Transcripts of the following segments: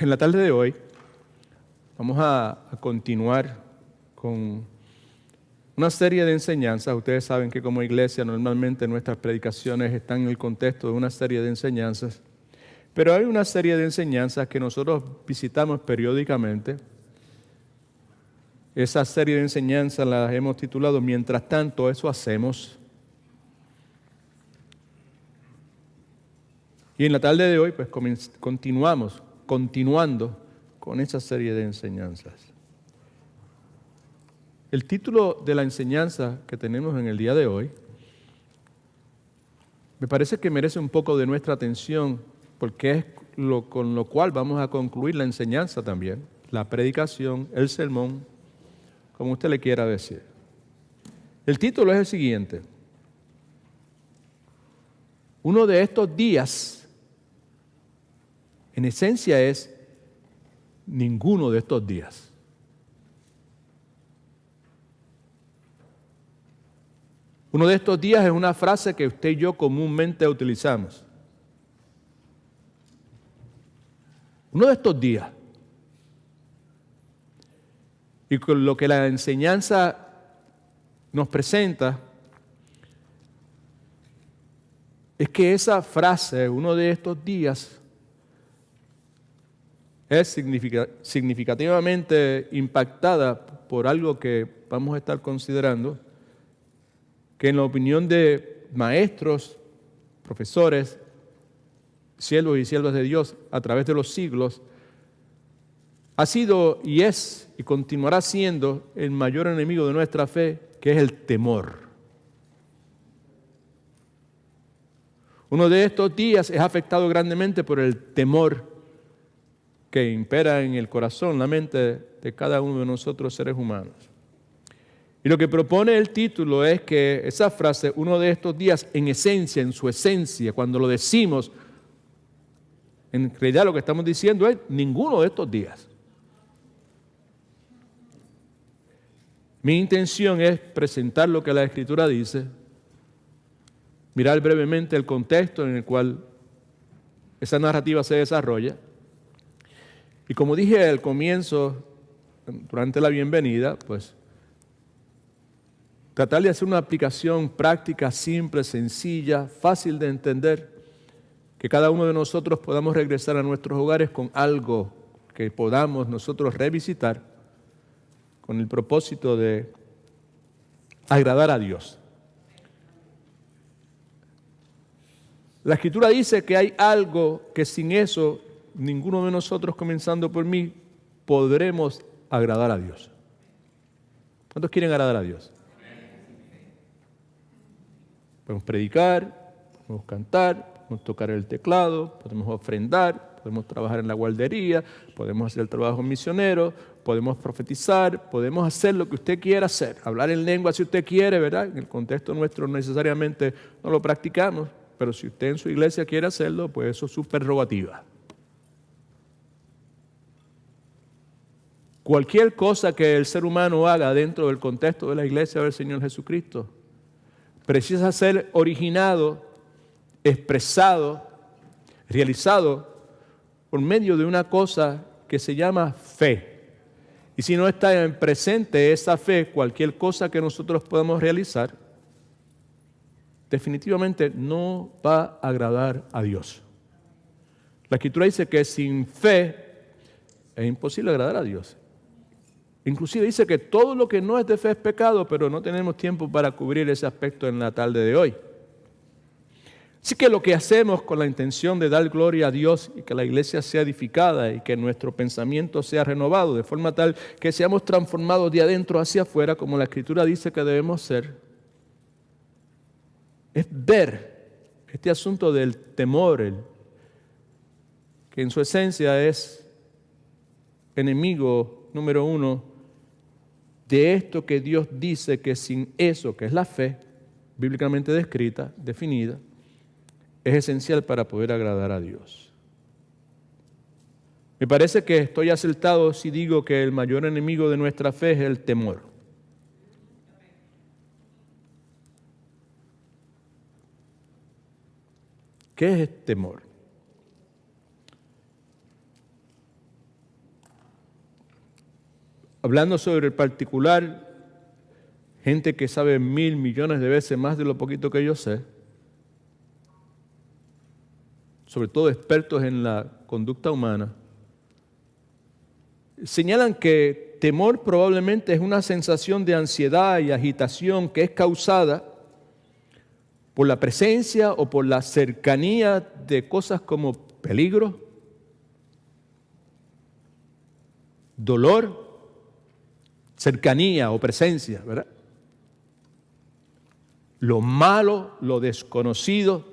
En la tarde de hoy vamos a continuar con una serie de enseñanzas. Ustedes saben que como iglesia normalmente nuestras predicaciones están en el contexto de una serie de enseñanzas, pero hay una serie de enseñanzas que nosotros visitamos periódicamente. Esa serie de enseñanzas las hemos titulado Mientras tanto, eso hacemos. Y en la tarde de hoy, pues continuando con esa serie de enseñanzas. El título de la enseñanza que tenemos en el día de hoy me parece que merece un poco de nuestra atención porque es con lo cual vamos a concluir la enseñanza también, la predicación, el sermón, como usted le quiera decir. El título es el siguiente: uno de estos días, en esencia es ninguno de estos días. Uno de estos días es una frase que usted y yo comúnmente utilizamos. Uno de estos días. Y con lo que la enseñanza nos presenta es que esa frase, uno de estos días, es significativamente impactada por algo que vamos a estar considerando, que en la opinión de maestros, profesores, siervos y siervas de Dios a través de los siglos, ha sido y es y continuará siendo el mayor enemigo de nuestra fe, que es el temor. Uno de estos días es afectado grandemente por el temor que impera en el corazón, la mente de cada uno de nosotros seres humanos. Y lo que propone el título es que esa frase, uno de estos días, en esencia, en su esencia, cuando lo decimos, en realidad lo que estamos diciendo es ninguno de estos días. Mi intención es presentar lo que la Escritura dice, mirar brevemente el contexto en el cual esa narrativa se desarrolla. Y como dije al comienzo, durante la bienvenida, pues tratar de hacer una aplicación práctica, simple, sencilla, fácil de entender, que cada uno de nosotros podamos regresar a nuestros hogares con algo que podamos nosotros revisitar con el propósito de agradar a Dios. La Escritura dice que hay algo que sin eso ninguno de nosotros, comenzando por mí, podremos agradar a Dios. ¿Cuántos quieren agradar a Dios? Podemos predicar, podemos cantar, podemos tocar el teclado, podemos ofrendar, podemos trabajar en la guardería, podemos hacer el trabajo misionero, podemos profetizar, podemos hacer lo que usted quiera hacer, hablar en lengua si usted quiere, ¿verdad? En el contexto nuestro necesariamente no lo practicamos, pero si usted en su iglesia quiere hacerlo, pues eso es su prerrogativa. Cualquier cosa que el ser humano haga dentro del contexto de la iglesia del Señor Jesucristo precisa ser originado, expresado, realizado por medio de una cosa que se llama fe. Y si no está en presente esa fe, cualquier cosa que nosotros podamos realizar, definitivamente no va a agradar a Dios. La Escritura dice que sin fe es imposible agradar a Dios. Inclusive dice que todo lo que no es de fe es pecado, pero no tenemos tiempo para cubrir ese aspecto en la tarde de hoy. Así que lo que hacemos con la intención de dar gloria a Dios y que la iglesia sea edificada y que nuestro pensamiento sea renovado de forma tal que seamos transformados de adentro hacia afuera, como la Escritura dice que debemos ser, es ver este asunto del temor, que en su esencia es enemigo número uno de esto que Dios dice que sin eso, que es la fe, bíblicamente descrita, definida, es esencial para poder agradar a Dios. Me parece que estoy acertado si digo que el mayor enemigo de nuestra fe es el temor. ¿Qué es el temor? hablando sobre el particular, gente que sabe 1,000 millones de veces más de lo poquito que yo sé, sobre todo expertos en la conducta humana, señalan que temor probablemente es una sensación de ansiedad y agitación que es causada por la presencia o por la cercanía de cosas como peligro, dolor, cercanía o presencia, ¿verdad? Lo malo, lo desconocido.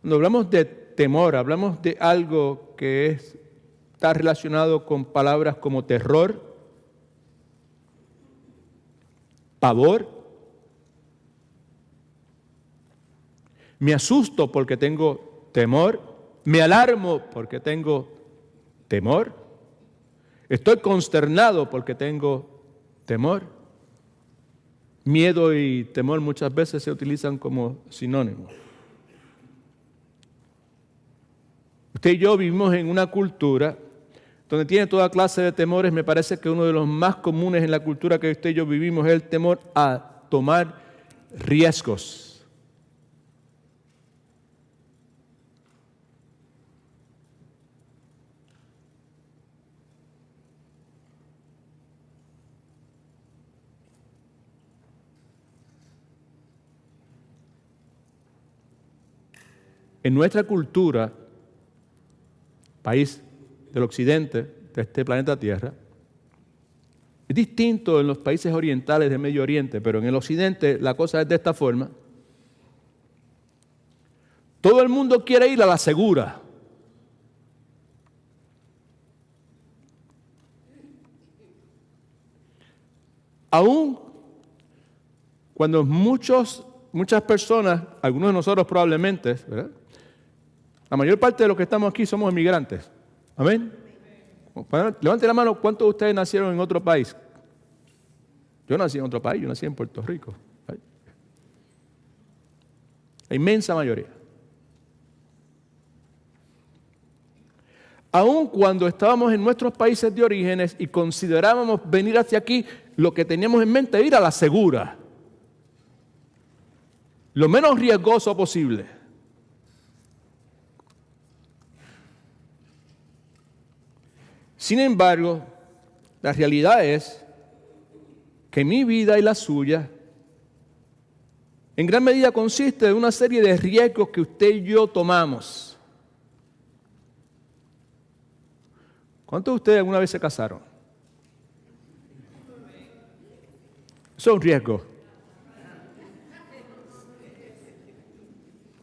Cuando hablamos de temor, hablamos de algo que está relacionado con palabras como terror, pavor. Me asusto porque tengo temor. Me alarmo porque tengo temor. Estoy consternado porque tengo temor. Miedo y temor muchas veces se utilizan como sinónimos. Usted y yo vivimos en una cultura donde tiene toda clase de temores. Me parece que uno de los más comunes en la cultura que usted y yo vivimos es el temor a tomar riesgos. En nuestra cultura, país del occidente de este planeta Tierra, es distinto en los países orientales del Medio Oriente, pero en el occidente la cosa es de esta forma. Todo el mundo quiere ir a la segura. Aún cuando muchas personas, algunos de nosotros probablemente, ¿verdad? La mayor parte de los que estamos aquí somos inmigrantes. Amén. Levante la mano, ¿cuántos de ustedes nacieron en otro país? Yo nací en otro país, yo nací en Puerto Rico. La inmensa mayoría. Aun cuando estábamos en nuestros países de orígenes y considerábamos venir hacia aquí, lo que teníamos en mente era ir a la segura. Lo menos riesgoso posible. Sin embargo, la realidad es que mi vida y la suya en gran medida consiste de una serie de riesgos que usted y yo tomamos. ¿Cuántos de ustedes alguna vez se casaron? Eso es un riesgo.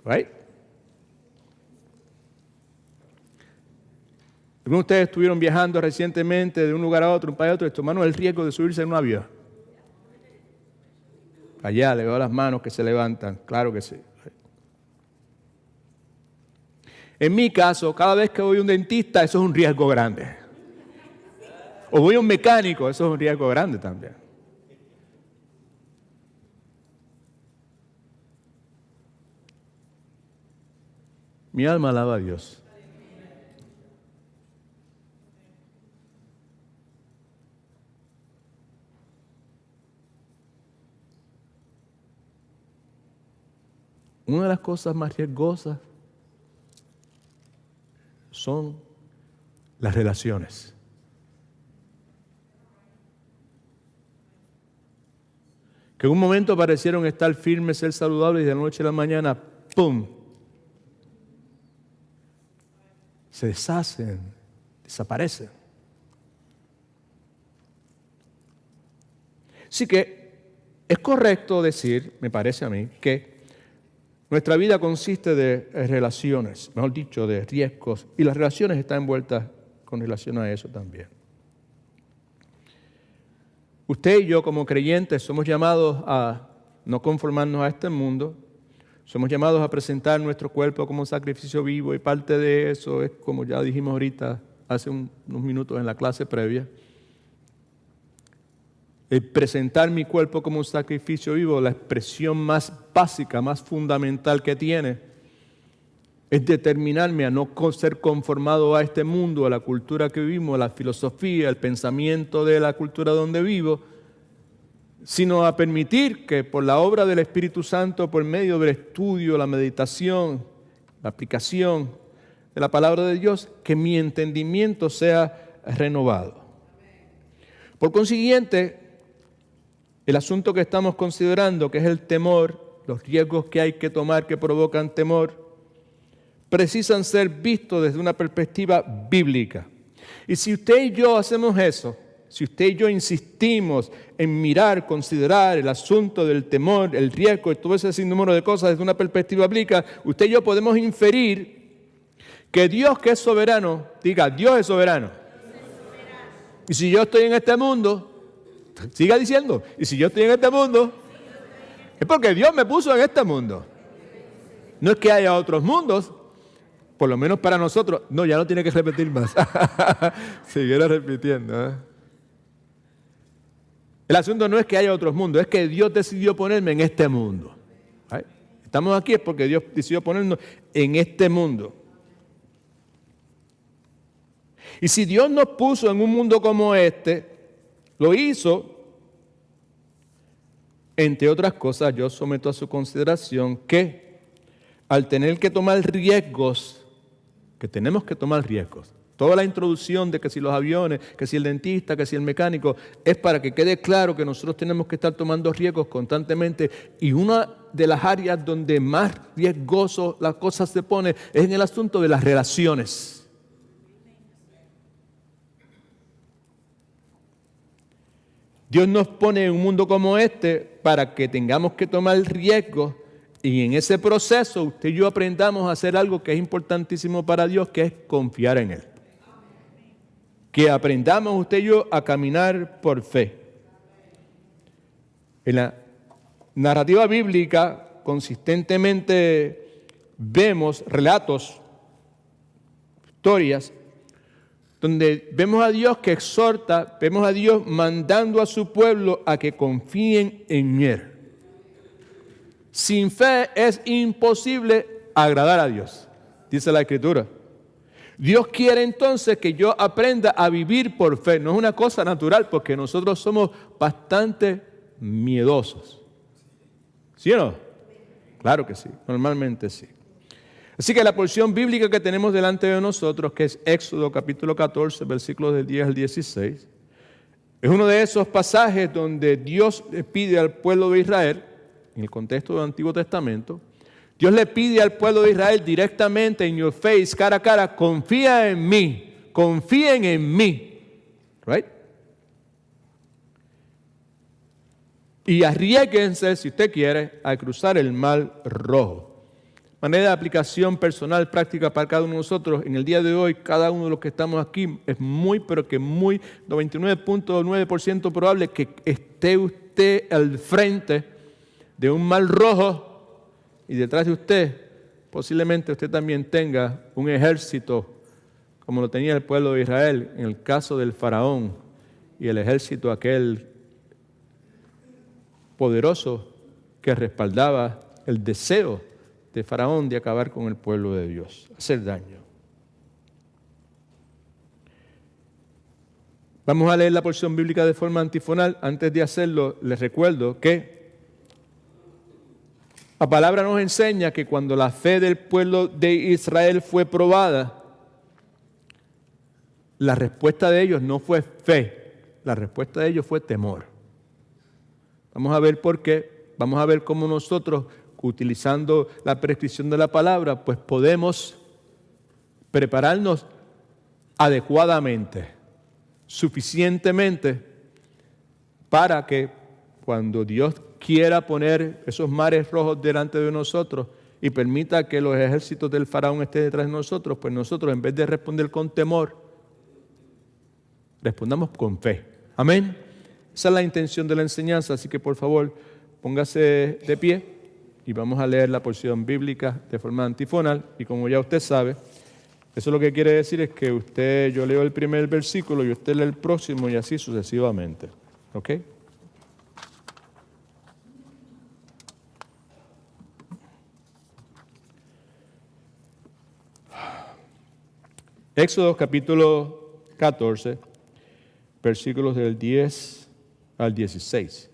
¿Right? Algunos de ustedes estuvieron viajando recientemente de un lugar a otro, un país a otro, y tomaron el riesgo de subirse en un avión. Allá le veo las manos que se levantan, claro que sí. En mi caso, cada vez que voy a un dentista, eso es un riesgo grande. O voy a un mecánico, eso es un riesgo grande también. Mi alma alaba a Dios. Una de las cosas más riesgosas son las relaciones. Que en un momento parecieron estar firmes, ser saludables y de la noche a la mañana, ¡pum!, se deshacen, desaparecen. Así que es correcto decir, me parece a mí, que nuestra vida consiste de relaciones, mejor dicho, de riesgos, y las relaciones están envueltas con relación a eso también. Usted y yo como creyentes somos llamados a no conformarnos a este mundo, somos llamados a presentar nuestro cuerpo como un sacrificio vivo y parte de eso es, como ya dijimos ahorita, hace unos minutos en la clase previa, el presentar mi cuerpo como un sacrificio vivo, la expresión más básica, más fundamental que tiene, es determinarme a no ser conformado a este mundo, a la cultura que vivimos, a la filosofía, el pensamiento de la cultura donde vivo, sino a permitir que por la obra del Espíritu Santo, por medio del estudio, la meditación, la aplicación de la palabra de Dios, que mi entendimiento sea renovado. Por consiguiente, el asunto que estamos considerando, que es el temor, los riesgos que hay que tomar que provocan temor, precisan ser vistos desde una perspectiva bíblica. Y si usted y yo hacemos eso, si usted y yo insistimos en mirar, considerar el asunto del temor, el riesgo y todo ese sinnúmero de cosas desde una perspectiva bíblica, usted y yo podemos inferir que Dios, que es soberano, diga, Dios es soberano. Y si yo estoy en este mundo, siga diciendo, y si yo estoy en este mundo, es porque Dios me puso en este mundo. No es que haya otros mundos, por lo menos para nosotros. No, ya no tiene que repetir más. Siguiera repitiendo, ¿eh? El asunto no es que haya otros mundos, es que Dios decidió ponerme en este mundo. ¿Right? Estamos aquí es porque Dios decidió ponernos en este mundo. Y si Dios nos puso en un mundo como este, lo hizo, entre otras cosas, yo someto a su consideración que al tener que tomar riesgos, que tenemos que tomar riesgos, toda la introducción de que si los aviones, que si el dentista, que si el mecánico, es para que quede claro que nosotros tenemos que estar tomando riesgos constantemente. Y una de las áreas donde más riesgoso la cosa se pone es en el asunto de las relaciones. Dios nos pone en un mundo como este para que tengamos que tomar riesgos y en ese proceso usted y yo aprendamos a hacer algo que es importantísimo para Dios, que es confiar en Él. Que aprendamos usted y yo a caminar por fe. En la narrativa bíblica consistentemente vemos relatos, historias, donde vemos a Dios que exhorta, vemos a Dios mandando a su pueblo a que confíen en Él. Sin fe es imposible agradar a Dios, dice la Escritura. Dios quiere entonces que yo aprenda a vivir por fe. No es una cosa natural porque nosotros somos bastante miedosos. ¿Sí o no? Claro que sí, normalmente sí. Así que la porción bíblica que tenemos delante de nosotros, que es Éxodo capítulo 14, versículos del 10 al 16, es uno de esos pasajes donde Dios le pide al pueblo de Israel, en el contexto del Antiguo Testamento, Dios le pide al pueblo de Israel directamente, in your face, cara a cara, confía en mí, confíen en mí. Right? Y arriésguense, si usted quiere, a cruzar el Mar Rojo. Manera de aplicación personal, práctica para cada uno de nosotros. En el día de hoy, cada uno de los que estamos aquí, es muy, pero que muy, 99.9% probable que esté usted al frente de un Mar Rojo. Y detrás de usted, posiblemente usted también tenga un ejército como lo tenía el pueblo de Israel en el caso del faraón y el ejército aquel poderoso que respaldaba el deseo de faraón de acabar con el pueblo de Dios, hacer daño. Vamos a leer la porción bíblica de forma antifonal. Antes de hacerlo, les recuerdo que la palabra nos enseña que cuando la fe del pueblo de Israel fue probada, la respuesta de ellos no fue fe, la respuesta de ellos fue temor. Vamos a ver por qué, vamos a ver cómo nosotros, utilizando la prescripción de la palabra, pues podemos prepararnos adecuadamente, suficientemente, para que cuando Dios quiera poner esos mares rojos delante de nosotros y permita que los ejércitos del faraón estén detrás de nosotros, pues nosotros en vez de responder con temor, respondamos con fe. Amén. Esa es la intención de la enseñanza, así que por favor póngase de pie y vamos a leer la porción bíblica de forma antifonal. Y como ya usted sabe, eso lo que quiere decir es que yo leo el primer versículo y usted lee el próximo y así sucesivamente. ¿Ok? Éxodo capítulo 14, versículos del 10 al 16.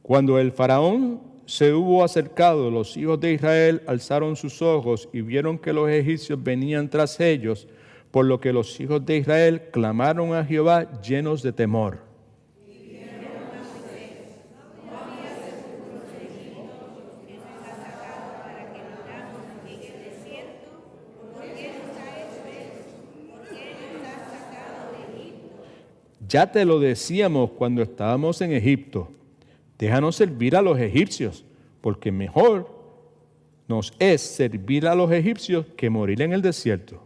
Cuando el faraón se hubo acercado, los hijos de Israel alzaron sus ojos y vieron que los egipcios venían tras ellos, por lo que los hijos de Israel clamaron a Jehová llenos de temor. Ya te lo decíamos cuando estábamos en Egipto, déjanos servir a los egipcios, porque mejor nos es servir a los egipcios que morir en el desierto.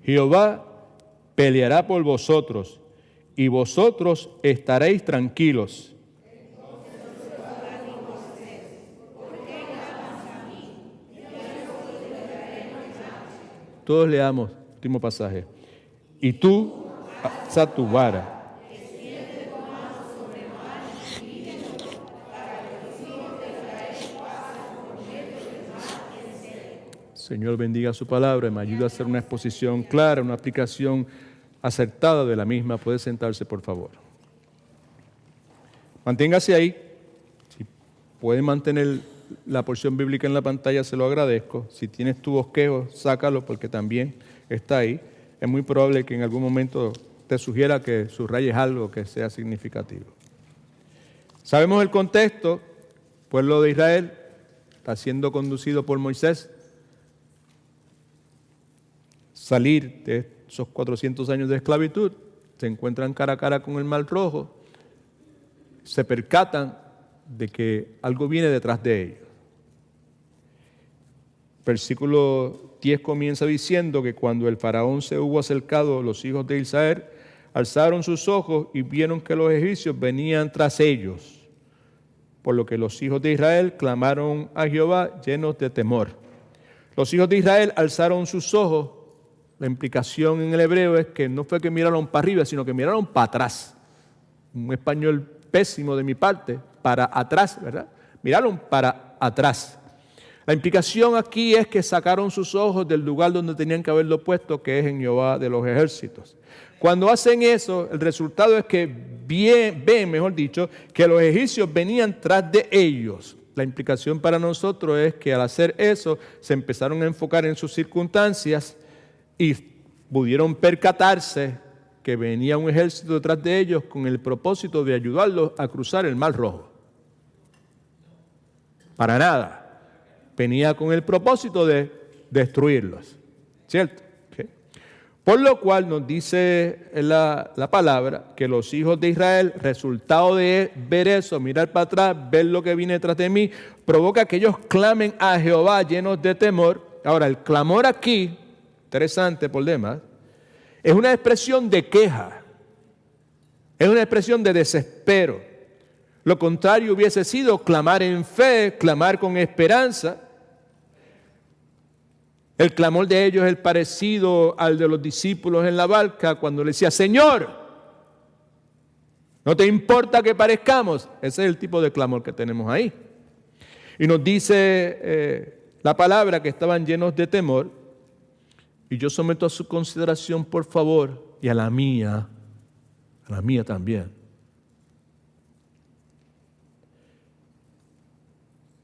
Jehová peleará por vosotros, y vosotros estaréis tranquilos. Todos leamos, último pasaje. Y tú, alza tu vara. Señor, bendiga su palabra y me ayuda a hacer una exposición clara, una aplicación acertada de la misma. Puede sentarse, por favor. Manténgase ahí. Si puede mantener la porción bíblica en la pantalla, se lo agradezco. Si tienes tu bosquejo, sácalo porque también está ahí. Es muy probable que en algún momento te sugiera que subrayes algo que sea significativo. Sabemos el contexto. El pueblo de Israel está siendo conducido por Moisés. Salir de esos 400 años de esclavitud, se encuentran cara a cara con el Mar Rojo, se percatan de que algo viene detrás de ellos. Versículo 10 comienza diciendo que cuando el faraón se hubo acercado, los hijos de Israel alzaron sus ojos y vieron que los egipcios venían tras ellos, por lo que los hijos de Israel clamaron a Jehová llenos de temor. Los hijos de Israel alzaron sus ojos. La implicación en el hebreo es que no fue que miraron para arriba, sino que miraron para atrás. Un español pésimo de mi parte, para atrás, ¿verdad? Miraron para atrás. La implicación aquí es que sacaron sus ojos del lugar donde tenían que haberlo puesto, que es en Jehová de los ejércitos. Cuando hacen eso, el resultado es que ven, mejor dicho, que los egipcios venían tras de ellos. La implicación para nosotros es que al hacer eso, se empezaron a enfocar en sus circunstancias y pudieron percatarse que venía un ejército detrás de ellos con el propósito de ayudarlos a cruzar el Mar Rojo. Para nada. Venía con el propósito de destruirlos. ¿Cierto? ¿Okay? Por lo cual nos dice la palabra que los hijos de Israel, resultado de ver eso, mirar para atrás, ver lo que viene detrás de mí, provoca que ellos clamen a Jehová llenos de temor. Ahora, el clamor aquí, interesante por demás, es una expresión de queja, es una expresión de desespero. Lo contrario hubiese sido clamar en fe, clamar con esperanza. El clamor de ellos es el parecido al de los discípulos en la barca cuando le decía, Señor, ¿no te importa que parezcamos? Ese es el tipo de clamor que tenemos ahí. Y nos dice la palabra que estaban llenos de temor. Y yo someto a su consideración, por favor, y a la mía también,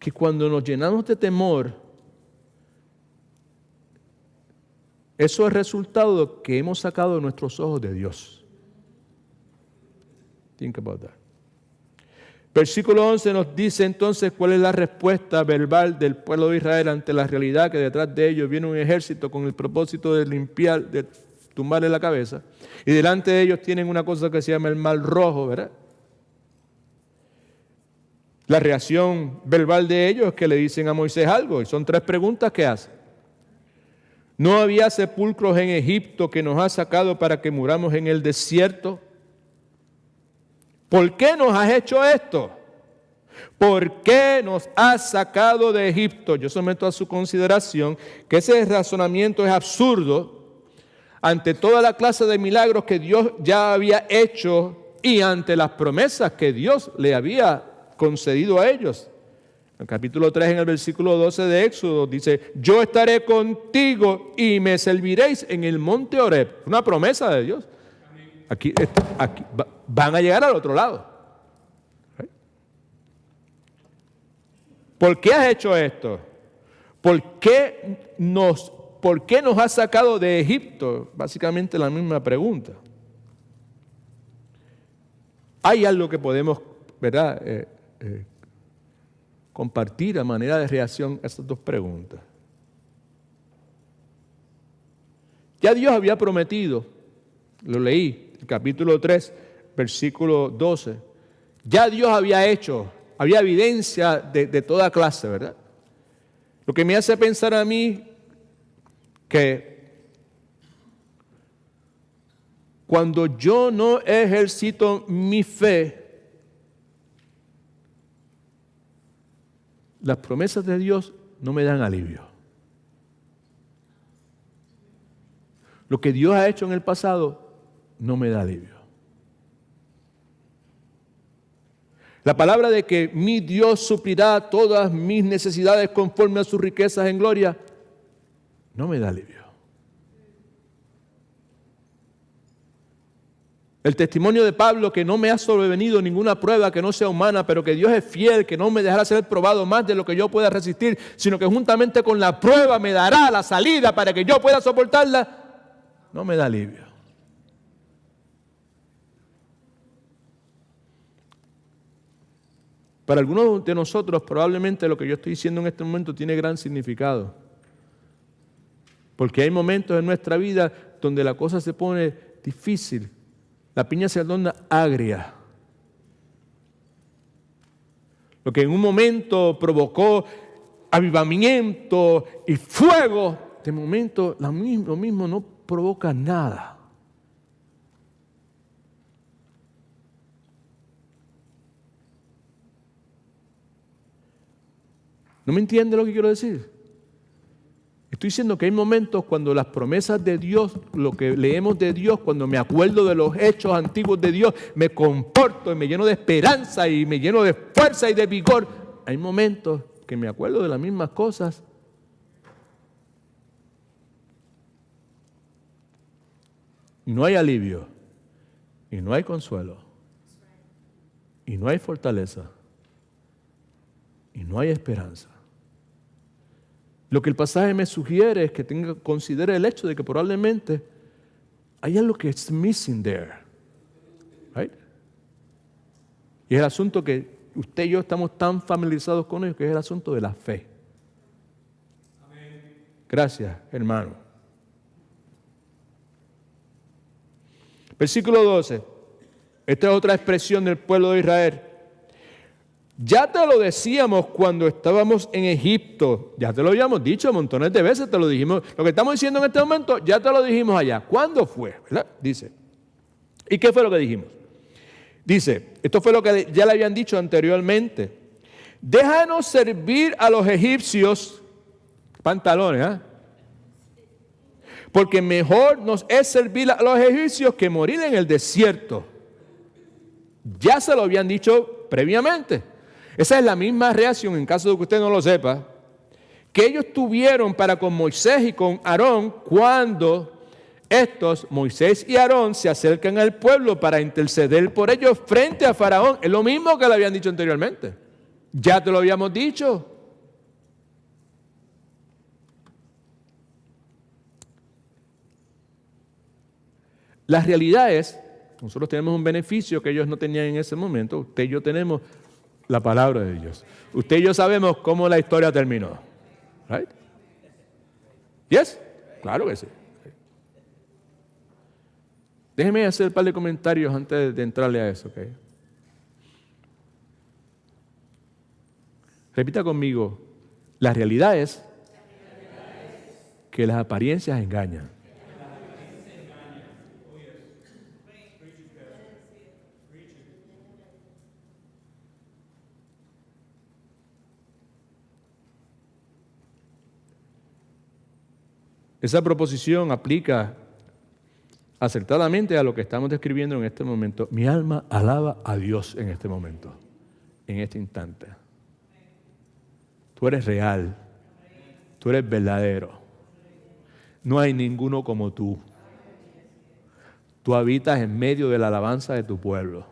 que cuando nos llenamos de temor, eso es resultado que hemos sacado nuestros ojos de Dios. Think about that. Versículo 11 nos dice entonces cuál es la respuesta verbal del pueblo de Israel ante la realidad que detrás de ellos viene un ejército con el propósito de limpiar, de tumbarle la cabeza. Y delante de ellos tienen una cosa que se llama el Mar Rojo, ¿verdad? La reacción verbal de ellos es que le dicen a Moisés algo, y son 3 preguntas que hacen. ¿No había sepulcros en Egipto que nos has sacado para que muramos en el desierto? ¿Por qué nos has hecho esto? ¿Por qué nos has sacado de Egipto? Yo someto a su consideración que ese razonamiento es absurdo, ante toda la clase de milagros que Dios ya había hecho y ante las promesas que Dios le había concedido a ellos. En el capítulo 3, en el versículo 12 de Éxodo, dice: yo estaré contigo y me serviréis en el monte Horeb. Una promesa de Dios. Aquí van a llegar al otro lado. ¿Por qué has hecho esto? ¿Por qué nos has sacado de Egipto? Básicamente la misma pregunta. Hay algo que podemos, ¿verdad?, compartir a manera de reacción a estas dos preguntas. Ya Dios había prometido, lo leí, el capítulo 3, versículo 12, ya Dios había hecho, había evidencia de toda clase, ¿verdad? Lo que me hace pensar a mí que cuando yo no ejercito mi fe, las promesas de Dios no me dan alivio. Lo que Dios ha hecho en el pasado no me da alivio. La palabra de que mi Dios suplirá todas mis necesidades conforme a sus riquezas en gloria no me da alivio. El testimonio de Pablo, que no me ha sobrevenido ninguna prueba que no sea humana, pero que Dios es fiel, que no me dejará ser probado más de lo que yo pueda resistir, sino que juntamente con la prueba me dará la salida para que yo pueda soportarla, no me da alivio. Para algunos de nosotros probablemente lo que yo estoy diciendo en este momento tiene gran significado. Porque hay momentos en nuestra vida donde la cosa se pone difícil. La piña se torna agria. Lo que en un momento provocó avivamiento y fuego, de momento lo mismo no provoca nada. ¿No me entiende lo que quiero decir? Estoy diciendo que hay momentos cuando las promesas de Dios, lo que leemos de Dios, cuando me acuerdo de los hechos antiguos de Dios, me comporto y me lleno de esperanza y me lleno de fuerza y de vigor. Hay momentos que me acuerdo de las mismas cosas y no hay alivio, y no hay consuelo, y no hay fortaleza, y no hay esperanza. Lo que el pasaje me sugiere es que considere el hecho de que probablemente hay algo que es missing there. Right? Y es el asunto que usted y yo estamos tan familiarizados con ello, que es el asunto de la fe. Amén. Gracias, hermano. Versículo 12. Esta es otra expresión del pueblo de Israel. Ya te lo decíamos cuando estábamos en Egipto. Ya te lo habíamos dicho montones de veces, te lo dijimos. Lo que estamos diciendo en este momento, ya te lo dijimos allá. ¿Cuándo fue? ¿Verdad? Dice. ¿Y qué fue lo que dijimos? Dice, esto fue lo que ya le habían dicho anteriormente. Déjanos servir a los egipcios, pantalones, ¿eh? Porque mejor nos es servir a los egipcios que morir en el desierto. Ya se lo habían dicho previamente. Esa es la misma reacción, en caso de que usted no lo sepa, que ellos tuvieron para con Moisés y con Aarón cuando Moisés y Aarón, se acercan al pueblo para interceder por ellos frente a Faraón. Es lo mismo que le habían dicho anteriormente. Ya te lo habíamos dicho. La realidad es, nosotros tenemos un beneficio que ellos no tenían en ese momento. Usted y yo tenemos la palabra de Dios. Usted y yo sabemos cómo la historia terminó. Right? ¿Yes? Claro que sí. Déjeme hacer un par de comentarios antes de entrarle a eso. ¿Okay? Repita conmigo. La realidad es que las apariencias engañan. Esa proposición aplica acertadamente a lo que estamos describiendo en este momento. Mi alma alaba a Dios en este momento, en este instante. Tú eres real, tú eres verdadero. No hay ninguno como tú. Tú habitas en medio de la alabanza de tu pueblo.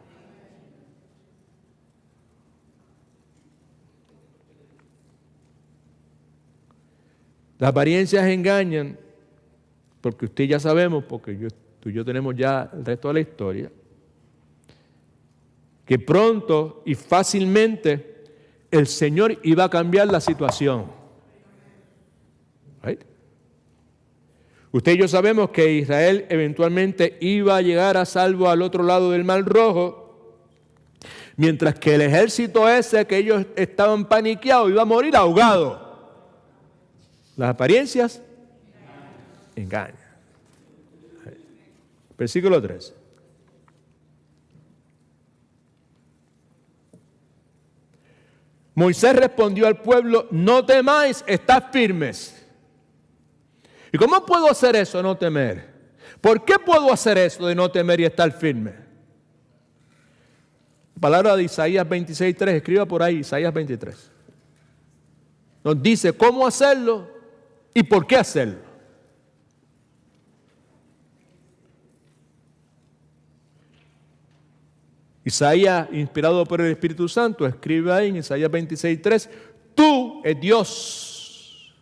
Las apariencias engañan, porque usted ya sabemos, porque tú y yo tenemos ya el resto de la historia, que pronto y fácilmente el Señor iba a cambiar la situación. ¿Right? Usted y yo sabemos que Israel eventualmente iba a llegar a salvo al otro lado del Mar Rojo, mientras que el ejército ese que ellos estaban paniqueados iba a morir ahogado. Las apariencias engañan. Versículo 3. Moisés respondió al pueblo: no temáis, estad firmes. ¿Y cómo puedo hacer eso, no temer? ¿Por qué puedo hacer eso de no temer y estar firme? Palabra de Isaías 26:3, escriba por ahí Isaías 23. Nos dice cómo hacerlo y por qué hacerlo. Isaías, inspirado por el Espíritu Santo, escribe ahí en Isaías 26:3, tú es Dios,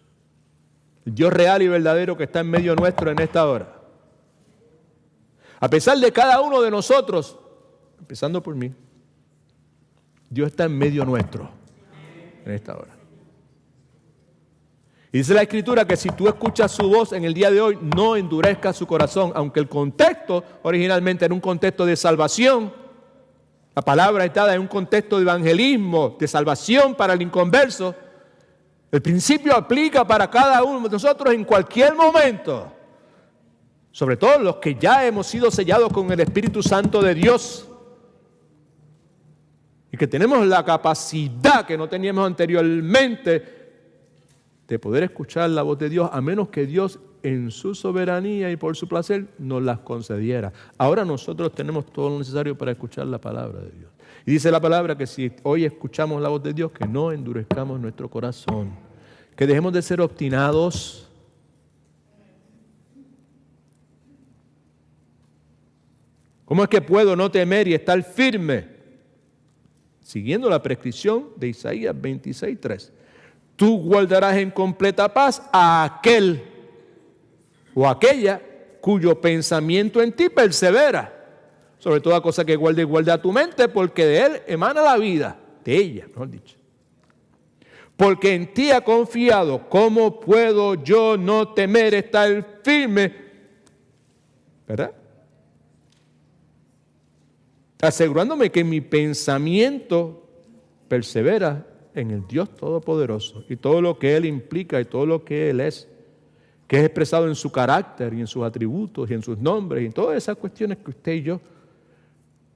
el Dios real y verdadero que está en medio nuestro en esta hora. A pesar de cada uno de nosotros, empezando por mí, Dios está en medio nuestro en esta hora. Y dice la Escritura que si tú escuchas su voz en el día de hoy, no endurezcas su corazón, aunque el contexto originalmente era un contexto de salvación. La palabra está dada en un contexto de evangelismo, de salvación para el inconverso. El principio aplica para cada uno de nosotros en cualquier momento. Sobre todo los que ya hemos sido sellados con el Espíritu Santo de Dios. Y que tenemos la capacidad que no teníamos anteriormente de poder escuchar la voz de Dios, a menos que Dios en su soberanía y por su placer nos las concediera. Ahora nosotros tenemos todo lo necesario para escuchar la palabra de Dios. Y dice la palabra que si hoy escuchamos la voz de Dios, que no endurezcamos nuestro corazón, que dejemos de ser obstinados. ¿Cómo es que puedo no temer y estar firme? Siguiendo la prescripción de Isaías 26:3. Tú guardarás en completa paz a aquel o aquella cuyo pensamiento en ti persevera. Sobre toda cosa que guarda tu mente, porque de él emana la vida. De ella, mejor dicho. Porque en ti ha confiado. ¿Cómo puedo yo no temer, estar firme? ¿Verdad? Asegurándome que mi pensamiento persevera en el Dios Todopoderoso y todo lo que Él implica y todo lo que Él es, que es expresado en su carácter y en sus atributos y en sus nombres y en todas esas cuestiones que usted y yo,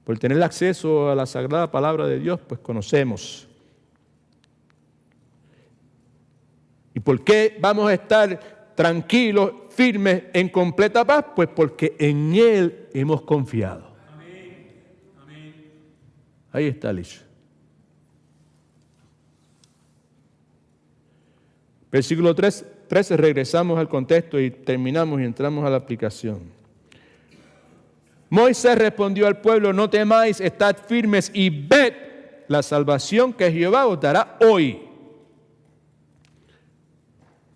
por tener acceso a la sagrada palabra de Dios, pues conocemos. ¿Y por qué vamos a estar tranquilos, firmes, en completa paz? Pues porque en Él hemos confiado. Amén. Amén. Ahí está el hecho. Versículo 13, regresamos al contexto y terminamos y entramos a la aplicación. Moisés respondió al pueblo: no temáis, estad firmes y ved la salvación que Jehová os dará hoy.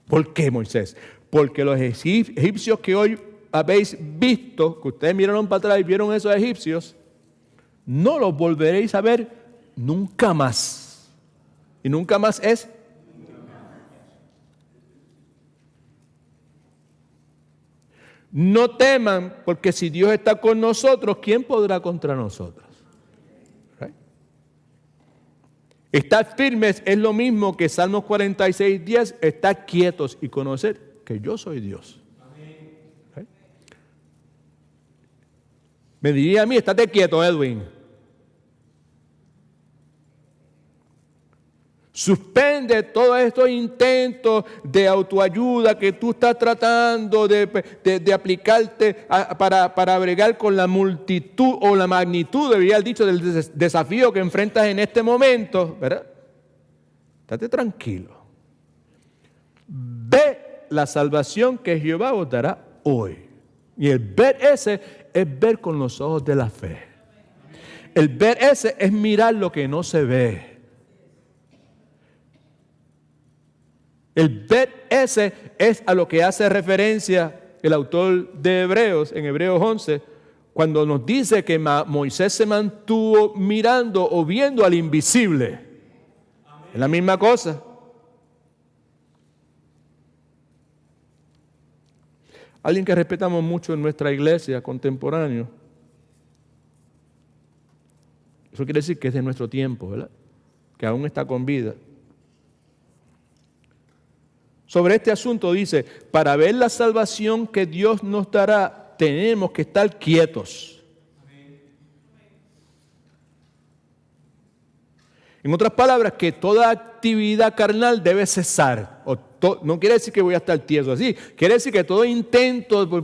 ¿Por qué, Moisés? Porque los egipcios que hoy habéis visto, que ustedes miraron para atrás y vieron esos egipcios, no los volveréis a ver nunca más. Y nunca más es no teman, porque si Dios está con nosotros, ¿quién podrá contra nosotros? Right? Estar firmes es lo mismo que Salmos 46:10, estar quietos y conocer que yo soy Dios. Right? Me diría a mí: estate quieto, Edwin. Suspende todos estos intentos de autoayuda que tú estás tratando de aplicarte para bregar con la multitud o la magnitud, debería haber dicho, del desafío que enfrentas en este momento, ¿verdad? Estate tranquilo. Ve la salvación que Jehová os dará hoy. Y el ver ese es ver con los ojos de la fe. El ver ese es mirar lo que no se ve. El ver ese es a lo que hace referencia el autor de Hebreos, en Hebreos 11, cuando nos dice que Moisés se mantuvo mirando o viendo al invisible. Es la misma cosa. Alguien que respetamos mucho en nuestra iglesia contemporánea. Eso quiere decir que es de nuestro tiempo, ¿verdad? Que aún está con vida. Sobre este asunto dice, para ver la salvación que Dios nos dará, tenemos que estar quietos. En otras palabras, que toda actividad carnal debe cesar. No quiere decir que voy a estar tieso así. Quiere decir que todo intento por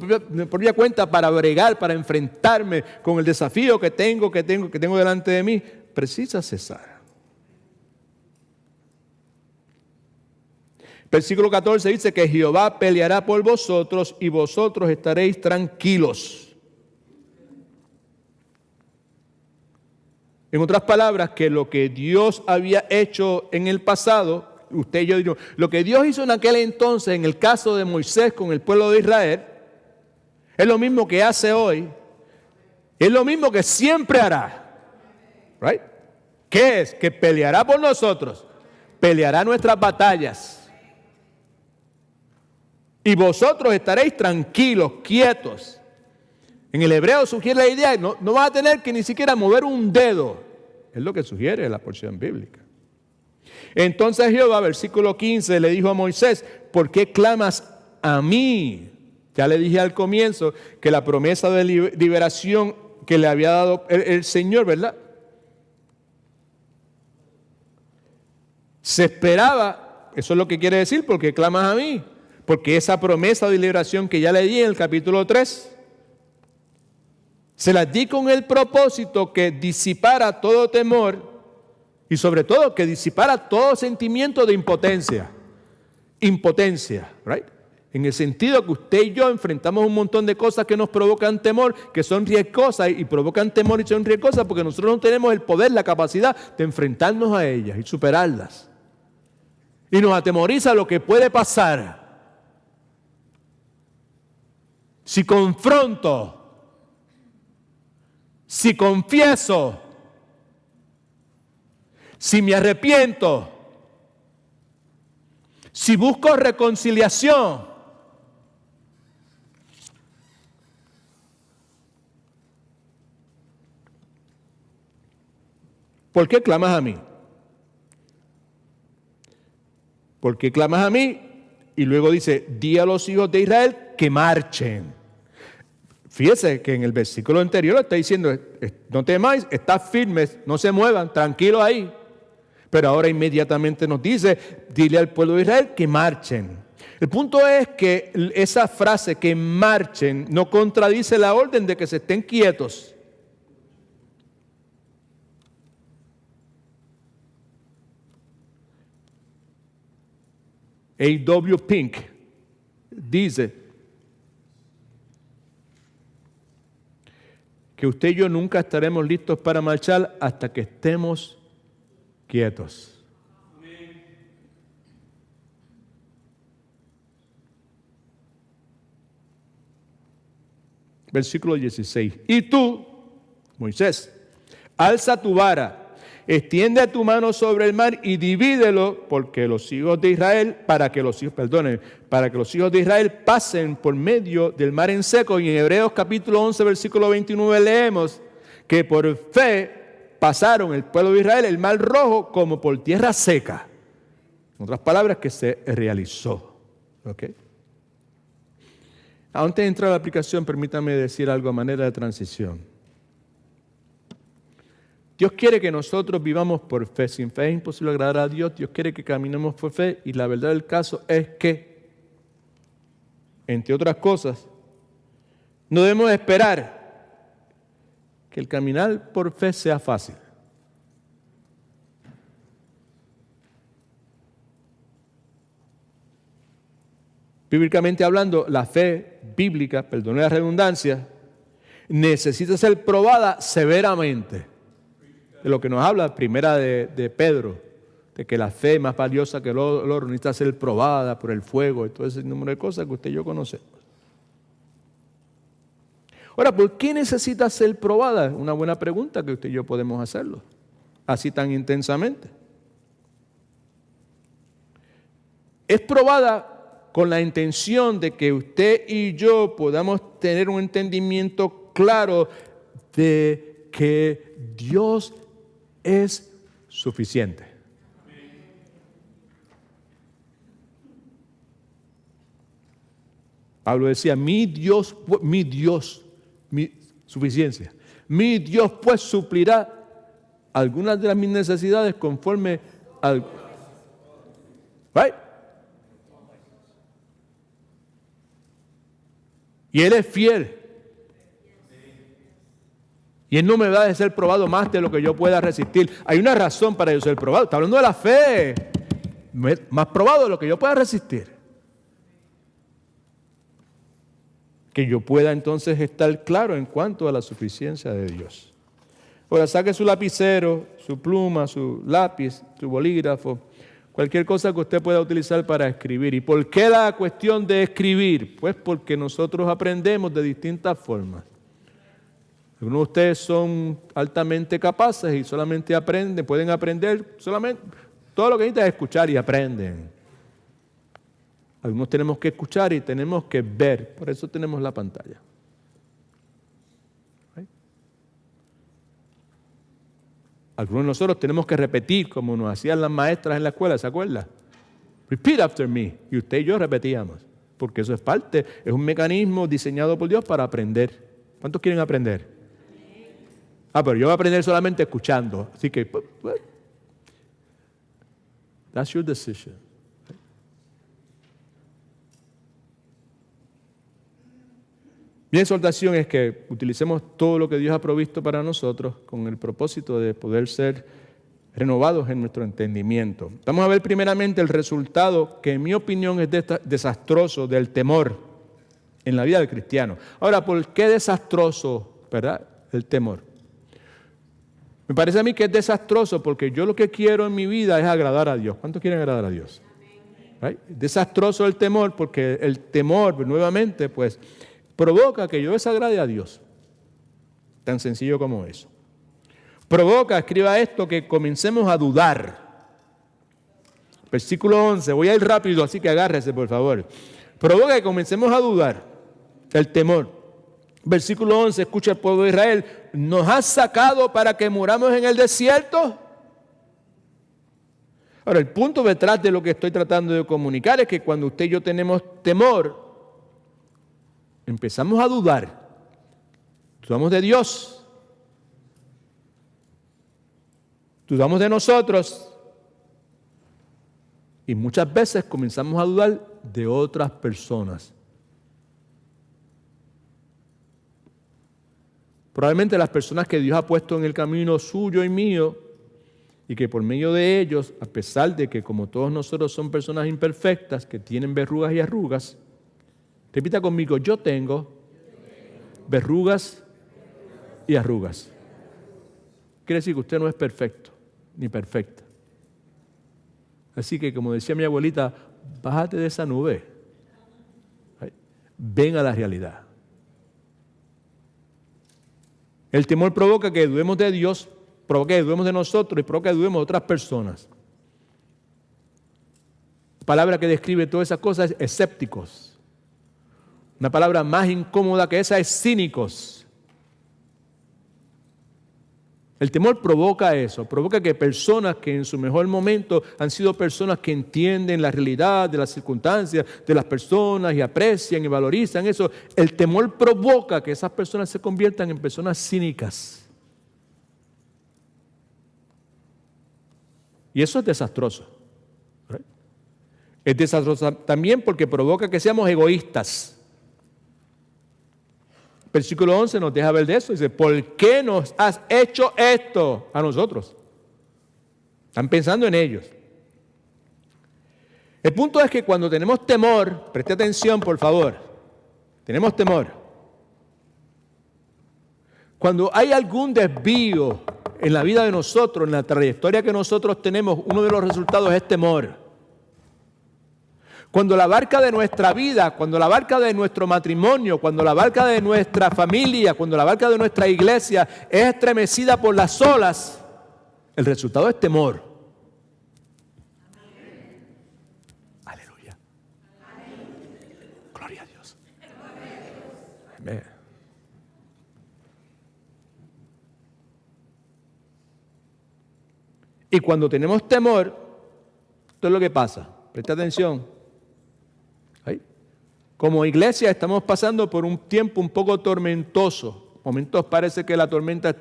propia cuenta para bregar, para enfrentarme con el desafío que tengo delante de mí, precisa cesar. Versículo 14 dice que Jehová peleará por vosotros y vosotros estaréis tranquilos. En otras palabras, que lo que Dios había hecho en el pasado, usted y yo digo, lo que Dios hizo en aquel entonces, en el caso de Moisés con el pueblo de Israel, es lo mismo que hace hoy, es lo mismo que siempre hará. Right? ¿Qué es? Que peleará por nosotros, peleará nuestras batallas. Y vosotros estaréis tranquilos, quietos. En el hebreo sugiere la idea, no vas a tener que ni siquiera mover un dedo. Es lo que sugiere la porción bíblica. Entonces Jehová, versículo 15, le dijo a Moisés, ¿por qué clamas a mí? Ya le dije al comienzo que la promesa de liberación que le había dado el Señor, ¿verdad? Se esperaba, eso es lo que quiere decir, ¿por qué clamas a mí? Porque esa promesa de liberación que ya le di en el capítulo 3, se las di con el propósito que disipara todo temor y sobre todo que disipara todo sentimiento de impotencia. Impotencia, right? En el sentido que usted y yo enfrentamos un montón de cosas que nos provocan temor, que son riesgosas y provocan temor y son riesgosas porque nosotros no tenemos el poder, la capacidad de enfrentarnos a ellas y superarlas. Y nos atemoriza lo que puede pasar si confronto, si confieso, si me arrepiento, si busco reconciliación. ¿Por qué clamas a mí? ¿Por qué clamas a mí? Y luego dice, di a los hijos de Israel que marchen. Fíjese que en el versículo anterior está diciendo, no temáis, estad firmes, no se muevan, tranquilos ahí. Pero ahora inmediatamente nos dice, dile al pueblo de Israel que marchen. El punto es que esa frase, que marchen, no contradice la orden de que se estén quietos. A.W. Pink dice que usted y yo nunca estaremos listos para marchar hasta que estemos quietos. Versículo 16. Y tú, Moisés, alza tu vara, extiende tu mano sobre el mar y divídelo, porque los hijos de Israel, para que los hijos de Israel pasen por medio del mar en seco. Y en Hebreos capítulo 11, versículo 29 leemos que por fe pasaron el pueblo de Israel el mar rojo como por tierra seca. En otras palabras, que se realizó. ¿Okay? Antes de entrar a la aplicación, permítame decir algo a manera de transición. Dios quiere que nosotros vivamos por fe. Sin fe es imposible agradar a Dios. Dios quiere que caminemos por fe. Y la verdad del caso es que, entre otras cosas, no debemos esperar que el caminar por fe sea fácil. Bíblicamente hablando, la fe bíblica, perdone la redundancia, necesita ser probada severamente. De lo que nos habla primera de Pedro, de que la fe más valiosa que el oro necesita ser probada por el fuego y todo ese número de cosas que usted y yo conocemos. Ahora, ¿por qué necesita ser probada? Es una buena pregunta que usted y yo podemos hacerlo, así tan intensamente. Es probada con la intención de que usted y yo podamos tener un entendimiento claro de que Dios es suficiente. Pablo decía, mi suficiencia. Mi Dios pues suplirá algunas de mis necesidades conforme al... ¿Right? Y Él es fiel. Y Él no me va a ser probado más de lo que yo pueda resistir. Hay una razón para yo ser probado. Está hablando de la fe. Más probado de lo que yo pueda resistir. Que yo pueda entonces estar claro en cuanto a la suficiencia de Dios. Ahora, saque su lapicero, su pluma, su lápiz, su bolígrafo, cualquier cosa que usted pueda utilizar para escribir. ¿Y por qué la cuestión de escribir? Pues porque nosotros aprendemos de distintas formas. Algunos de ustedes son altamente capaces y solamente aprenden, pueden aprender solamente, todo lo que necesitan es escuchar y aprenden. Algunos tenemos que escuchar y tenemos que ver, por eso tenemos la pantalla. ¿Right? Algunos de nosotros tenemos que repetir como nos hacían las maestras en la escuela, ¿se acuerda? Repeat after me. Y usted y yo repetíamos, porque eso es parte, es un mecanismo diseñado por Dios para aprender. ¿Cuántos quieren aprender? Pero yo voy a aprender solamente escuchando. Así que, that's your decision. Mi exhortación es que utilicemos todo lo que Dios ha provisto para nosotros con el propósito de poder ser renovados en nuestro entendimiento. Vamos a ver primeramente el resultado que en mi opinión es desastroso del temor en la vida del cristiano. Ahora, ¿por qué desastroso, verdad, el temor? Me parece a mí que es desastroso porque yo lo que quiero en mi vida es agradar a Dios. ¿Cuántos quieren agradar a Dios? ¿Right? Desastroso el temor porque el temor, nuevamente, pues, provoca que yo desagrade a Dios. Tan sencillo como eso. Provoca, escriba esto, que comencemos a dudar. Versículo 11, voy a ir rápido, así que agárrese, por favor. Provoca que comencemos a dudar. El temor. Versículo 11, escucha el pueblo de Israel. ¿Nos has sacado para que muramos en el desierto? Ahora, el punto detrás de lo que estoy tratando de comunicar es que cuando usted y yo tenemos temor, empezamos a dudar. Dudamos de Dios. Dudamos de nosotros. Y muchas veces comenzamos a dudar de otras personas. Probablemente las personas que Dios ha puesto en el camino suyo y mío, y que por medio de ellos, a pesar de que como todos nosotros son personas imperfectas, que tienen verrugas y arrugas, repita conmigo, yo tengo verrugas y arrugas. Quiere decir que usted no es perfecto, ni perfecta. Así que, como decía mi abuelita, bájate de esa nube. Ven a la realidad. El temor provoca que dudemos de Dios, provoca que dudemos de nosotros y provoca que dudemos de otras personas. La palabra que describe todas esas cosas es escépticos. Una palabra más incómoda que esa es cínicos. El temor provoca eso, provoca que personas que en su mejor momento han sido personas que entienden la realidad de las circunstancias de las personas y aprecian y valorizan eso, el temor provoca que esas personas se conviertan en personas cínicas. Y eso es desastroso. ¿Right? Es desastroso también porque provoca que seamos egoístas. Versículo 11 nos deja ver de eso. Dice, ¿por qué nos has hecho esto a nosotros? Están pensando en ellos. El punto es que cuando tenemos temor, preste atención por favor, tenemos temor. Cuando hay algún desvío en la vida de nosotros, en la trayectoria que nosotros tenemos, uno de los resultados es temor. Cuando la barca de nuestra vida, cuando la barca de nuestro matrimonio, cuando la barca de nuestra familia, cuando la barca de nuestra iglesia es estremecida por las olas, el resultado es temor. Amén. Aleluya. Amén. Gloria a Dios. Amén. Y cuando tenemos temor, esto es lo que pasa. Presta atención. Como iglesia estamos pasando por un tiempo un poco tormentoso. Momentos parece que la tormenta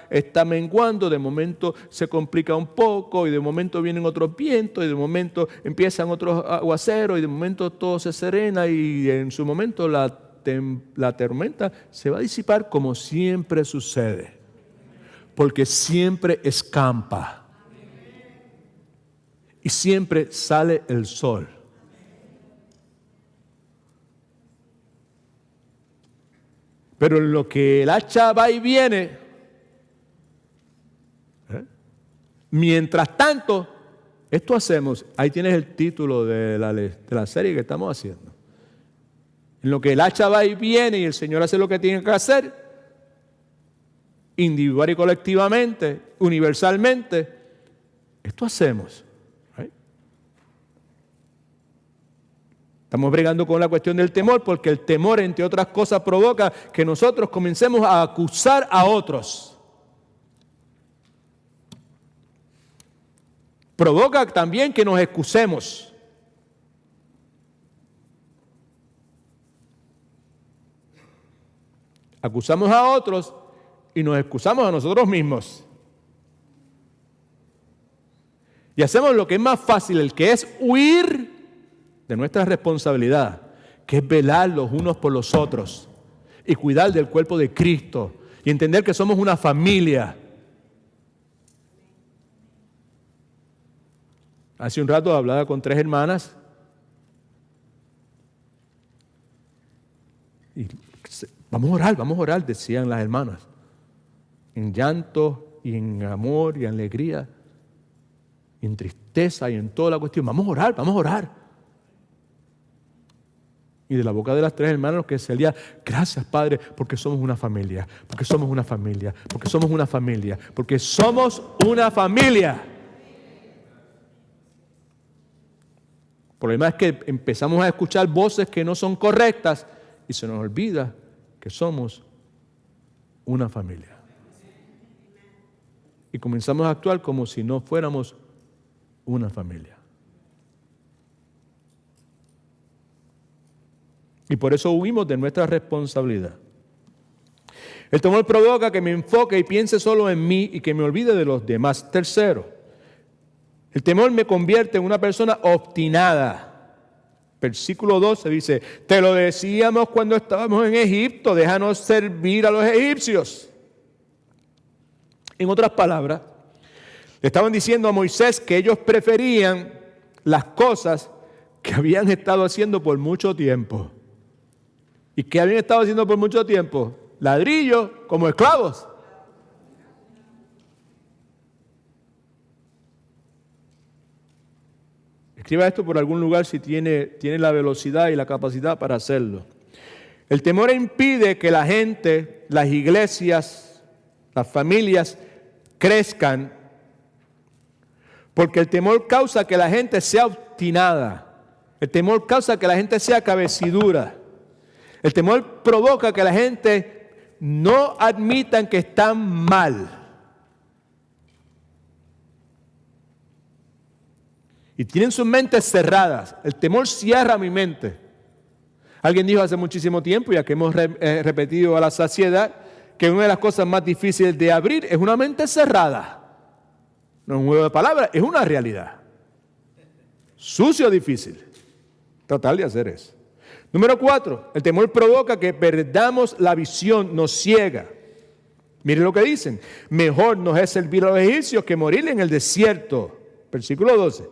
está menguando, de momento se complica un poco y de momento vienen otros vientos y de momento empiezan otros aguaceros y de momento todo se serena y en su momento la tormenta se va a disipar como siempre sucede. Porque siempre escampa y siempre sale el sol. Pero en lo que el hacha va y viene, mientras tanto, esto hacemos, ahí tienes el título de la serie que estamos haciendo. En lo que el hacha va y viene y el Señor hace lo que tiene que hacer, individual y colectivamente, universalmente, esto hacemos. Estamos bregando con la cuestión del temor porque el temor, entre otras cosas, provoca que nosotros comencemos a acusar a otros. Provoca también que nos excusemos. Acusamos a otros y nos excusamos a nosotros mismos. Y hacemos lo que es más fácil, el que es huir de nuestra responsabilidad, que es velar los unos por los otros y cuidar del cuerpo de Cristo y entender que somos una familia. Hace un rato hablaba con 3 hermanas y vamos a orar, decían las hermanas, en llanto y en amor y en alegría, y en tristeza y en toda la cuestión. Vamos a orar. Y de la boca de las 3 hermanas lo que salía, gracias Padre, porque somos una familia, porque somos una familia, porque somos una familia, porque somos una familia. El problema es que empezamos a escuchar voces que no son correctas y se nos olvida que somos una familia. Y comenzamos a actuar como si no fuéramos una familia. Y por eso huimos de nuestra responsabilidad. El temor provoca que me enfoque y piense solo en mí y que me olvide de los demás. Tercero, el temor me convierte en una persona obstinada. Versículo 12 dice, te lo decíamos cuando estábamos en Egipto, déjanos servir a los egipcios. En otras palabras, le estaban diciendo a Moisés que ellos preferían las cosas que habían estado haciendo por mucho tiempo. ¿Y qué habían estado haciendo por mucho tiempo? Ladrillo, como esclavos. Escriba esto por algún lugar si tiene la velocidad y la capacidad para hacerlo. El temor impide que la gente, las iglesias, las familias crezcan, porque el temor causa que la gente sea obstinada. El temor causa que la gente sea cabecidura. El temor provoca que la gente no admitan que están mal. Y tienen sus mentes cerradas. El temor cierra mi mente. Alguien dijo hace muchísimo tiempo, ya que hemos repetido a la saciedad, que una de las cosas más difíciles de abrir es una mente cerrada. No es un juego de palabras, es una realidad. Sucio, difícil. Tratar de hacer eso. Número 4, el temor provoca que perdamos la visión, nos ciega. Miren lo que dicen. Mejor nos es servir a los egipcios que morir en el desierto. Versículo 12.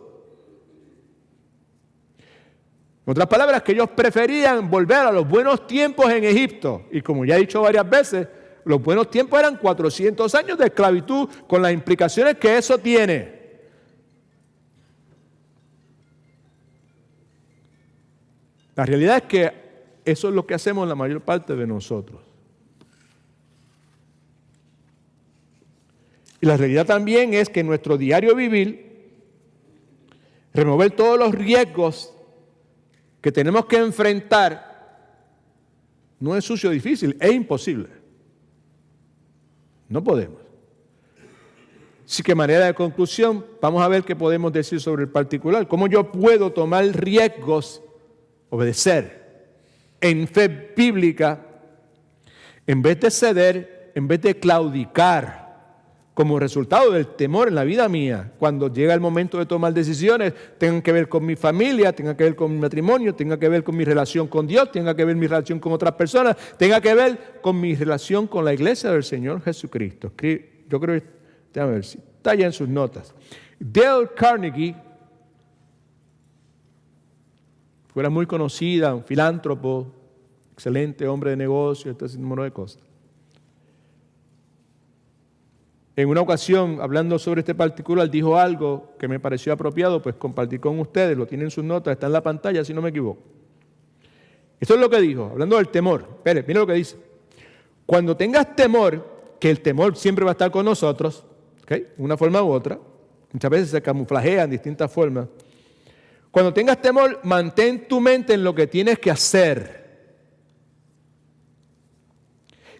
En otras palabras, que ellos preferían volver a los buenos tiempos en Egipto. Y como ya he dicho varias veces, los buenos tiempos eran 400 años de esclavitud con las implicaciones que eso tiene. La realidad es que eso es lo que hacemos la mayor parte de nosotros. Y la realidad también es que en nuestro diario vivir, remover todos los riesgos que tenemos que enfrentar no es sucio difícil, es imposible. No podemos. Así que, manera de conclusión, vamos a ver qué podemos decir sobre el particular. ¿Cómo yo puedo tomar riesgos, obedecer en fe bíblica, en vez de ceder, en vez de claudicar, como resultado del temor en la vida mía, cuando llega el momento de tomar decisiones, tengan que ver con mi familia, tengan que ver con mi matrimonio, tengan que ver con mi relación con Dios, tengan que ver mi relación con otras personas, tengan que ver con mi relación con la iglesia del Señor Jesucristo? Yo creo que, déjame ver si está ya en sus notas. Dale Carnegie, fuera muy conocida, un filántropo, excelente hombre de negocio, este número de cosas. En una ocasión, hablando sobre este particular, dijo algo que me pareció apropiado, pues compartir con ustedes, lo tienen en sus notas, está en la pantalla, si no me equivoco. Esto es lo que dijo, hablando del temor. Mire lo que dice. Cuando tengas temor, que el temor siempre va a estar con nosotros, ¿okay? De una forma u otra, muchas veces se camuflajea en distintas formas. Cuando tengas temor, mantén tu mente en lo que tienes que hacer.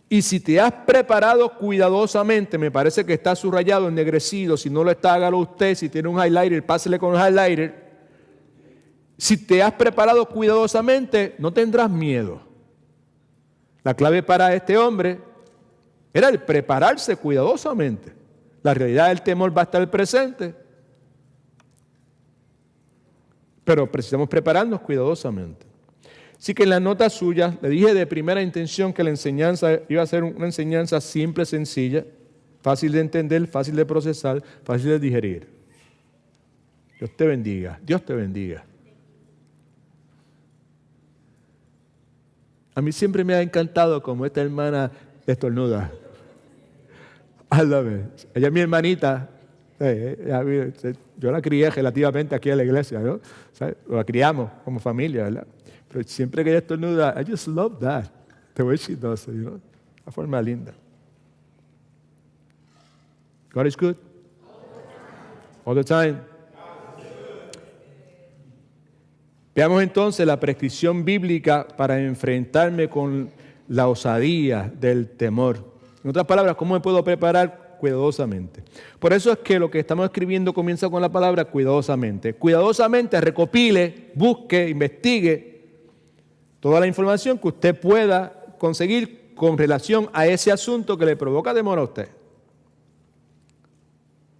Y si te has preparado cuidadosamente, me parece que está subrayado, ennegrecido, si no lo está, hágalo usted, si tiene un highlighter, pásele con el highlighter. Si te has preparado cuidadosamente, no tendrás miedo. La clave para este hombre era el prepararse cuidadosamente. La realidad del temor va a estar presente, pero precisamos prepararnos cuidadosamente. Así que en las notas suyas le dije de primera intención que la enseñanza iba a ser una enseñanza simple, sencilla, fácil de entender, fácil de procesar, fácil de digerir. Dios te bendiga, Dios te bendiga. A mí siempre me ha encantado como esta hermana estornuda. Ella es mi hermanita. Yo la crié relativamente aquí en la iglesia, ¿no? La criamos como familia, ¿verdad? Pero siempre que ella estornuda, I just love that. The way she does it, you know? Una forma linda. God is good. All the time. Veamos entonces la prescripción bíblica para enfrentarme con la osadía del temor. En otras palabras, ¿cómo me puedo preparar? Cuidadosamente. Por eso es que lo que estamos escribiendo comienza con la palabra cuidadosamente. Cuidadosamente recopile, busque, investigue toda la información que usted pueda conseguir con relación a ese asunto que le provoca temor a usted.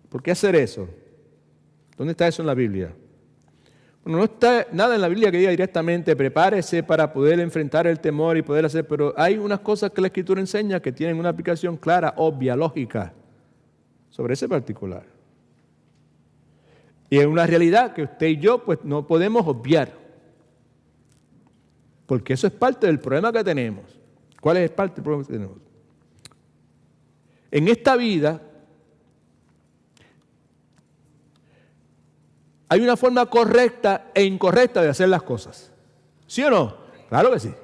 ¿Por qué hacer eso? ¿Dónde está eso en la Biblia? Bueno, no está nada en la Biblia que diga directamente prepárese para poder enfrentar el temor y poder hacer, pero hay unas cosas que la Escritura enseña que tienen una aplicación clara, obvia, lógica sobre ese particular. Y es una realidad que usted y yo pues no podemos obviar. Porque eso es parte del problema que tenemos. ¿Cuál es parte del problema que tenemos? En esta vida hay una forma correcta e incorrecta de hacer las cosas. ¿Sí o no? Claro que sí.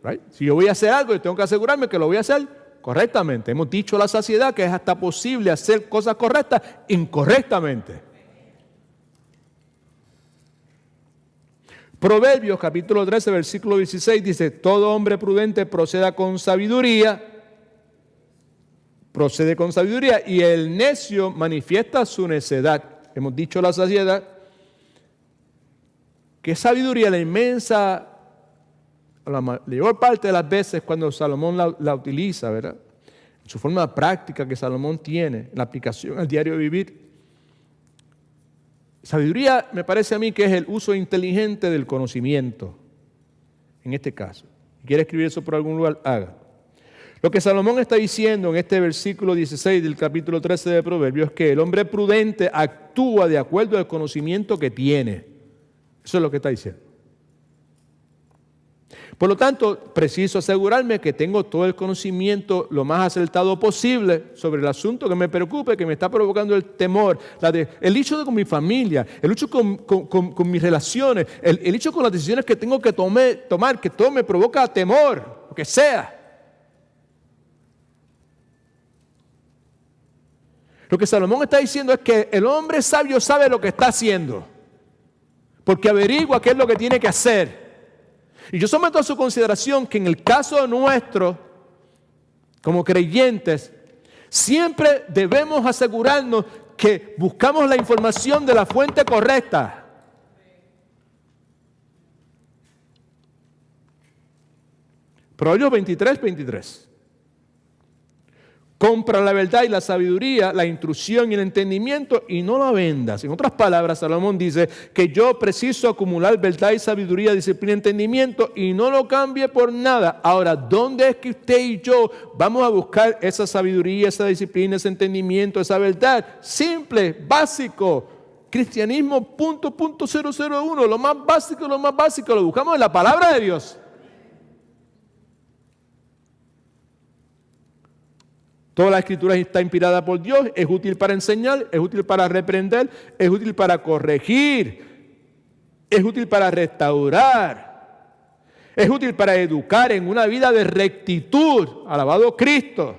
Right? Si yo voy a hacer algo, yo tengo que asegurarme que lo voy a hacer correctamente. Hemos dicho a la saciedad que es hasta posible hacer cosas correctas incorrectamente. Proverbios capítulo 13, versículo 16 dice, todo hombre prudente procede con sabiduría, y el necio manifiesta su necedad. Hemos dicho a la saciedad que sabiduría, la mayor parte de las veces cuando Salomón la utiliza, ¿verdad? en su forma práctica que Salomón tiene, en la aplicación al diario vivir. Sabiduría me parece a mí que es el uso inteligente del conocimiento, en este caso. Si quiere escribir eso por algún lugar, haga. Lo que Salomón está diciendo en este versículo 16 del capítulo 13 de Proverbios es que el hombre prudente actúa de acuerdo al conocimiento que tiene. Eso es lo que está diciendo. Por lo tanto, preciso asegurarme que tengo todo el conocimiento lo más acertado posible sobre el asunto que me preocupe, que me está provocando el temor, el hecho con mi familia, el hecho con mis relaciones, el hecho con las decisiones que tengo que tomar, que todo me provoca temor, lo que sea. Lo que Salomón está diciendo es que el hombre sabio sabe lo que está haciendo, porque averigua qué es lo que tiene que hacer. Y yo someto a su consideración que en el caso nuestro, como creyentes, siempre debemos asegurarnos que buscamos la información de la fuente correcta. Proverbios 23. Compra la verdad y la sabiduría, la instrucción y el entendimiento y no la vendas. En otras palabras, Salomón dice que yo preciso acumular verdad y sabiduría, disciplina y entendimiento y no lo cambie por nada. Ahora, ¿dónde es que usted y yo vamos a buscar esa sabiduría, esa disciplina, ese entendimiento, esa verdad? Simple, básico. Cristianismo .001, lo más básico, lo buscamos en la palabra de Dios. Toda la Escritura está inspirada por Dios, es útil para enseñar, es útil para reprender, es útil para corregir, es útil para restaurar, es útil para educar en una vida de rectitud, alabado Cristo,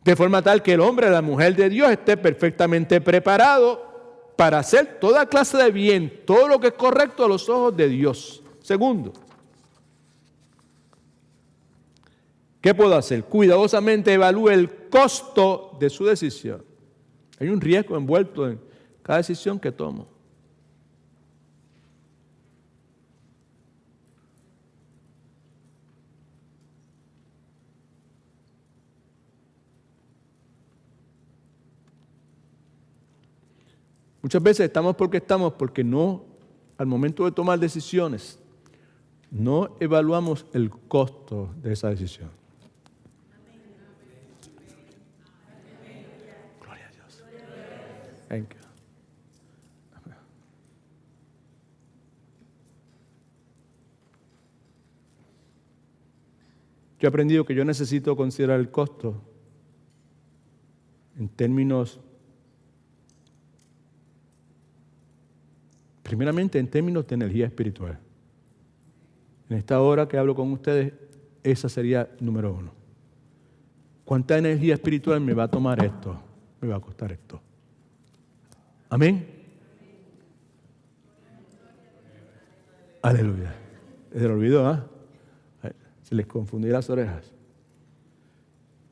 de forma tal que el hombre, la mujer de Dios esté perfectamente preparado para hacer toda clase de bien, todo lo que es correcto a los ojos de Dios. Segundo, ¿qué puedo hacer? Cuidadosamente evalúe el costo de su decisión. Hay un riesgo envuelto en cada decisión que tomo. Muchas veces estamos porque no, al momento de tomar decisiones, no evaluamos el costo de esa decisión. Thank you. Yo he aprendido que yo necesito considerar el costo en términos, primeramente en términos de energía espiritual. En esta hora que hablo con ustedes, esa sería número 1. ¿Cuánta energía espiritual me va a tomar esto? Me va a costar esto. Amén. Aleluya. Se le olvidó, ¿ah? Se les confundió las orejas.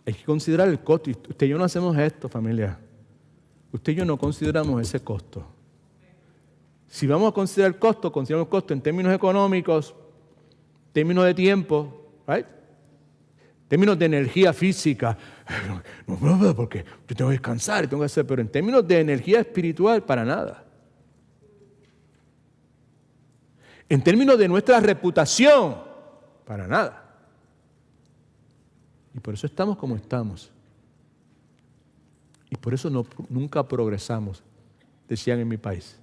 Hay que considerar el costo. Usted y yo no hacemos esto, familia. Usted y yo no consideramos ese costo. Si vamos a considerar el costo, consideramos el costo en términos económicos, términos de tiempo, ¿right? Términos de energía física, no, porque yo tengo que descansar, tengo que hacer, pero en términos de energía espiritual, para nada. En términos de nuestra reputación, para nada. Y por eso estamos como estamos. Y por eso nunca progresamos, decían en mi país.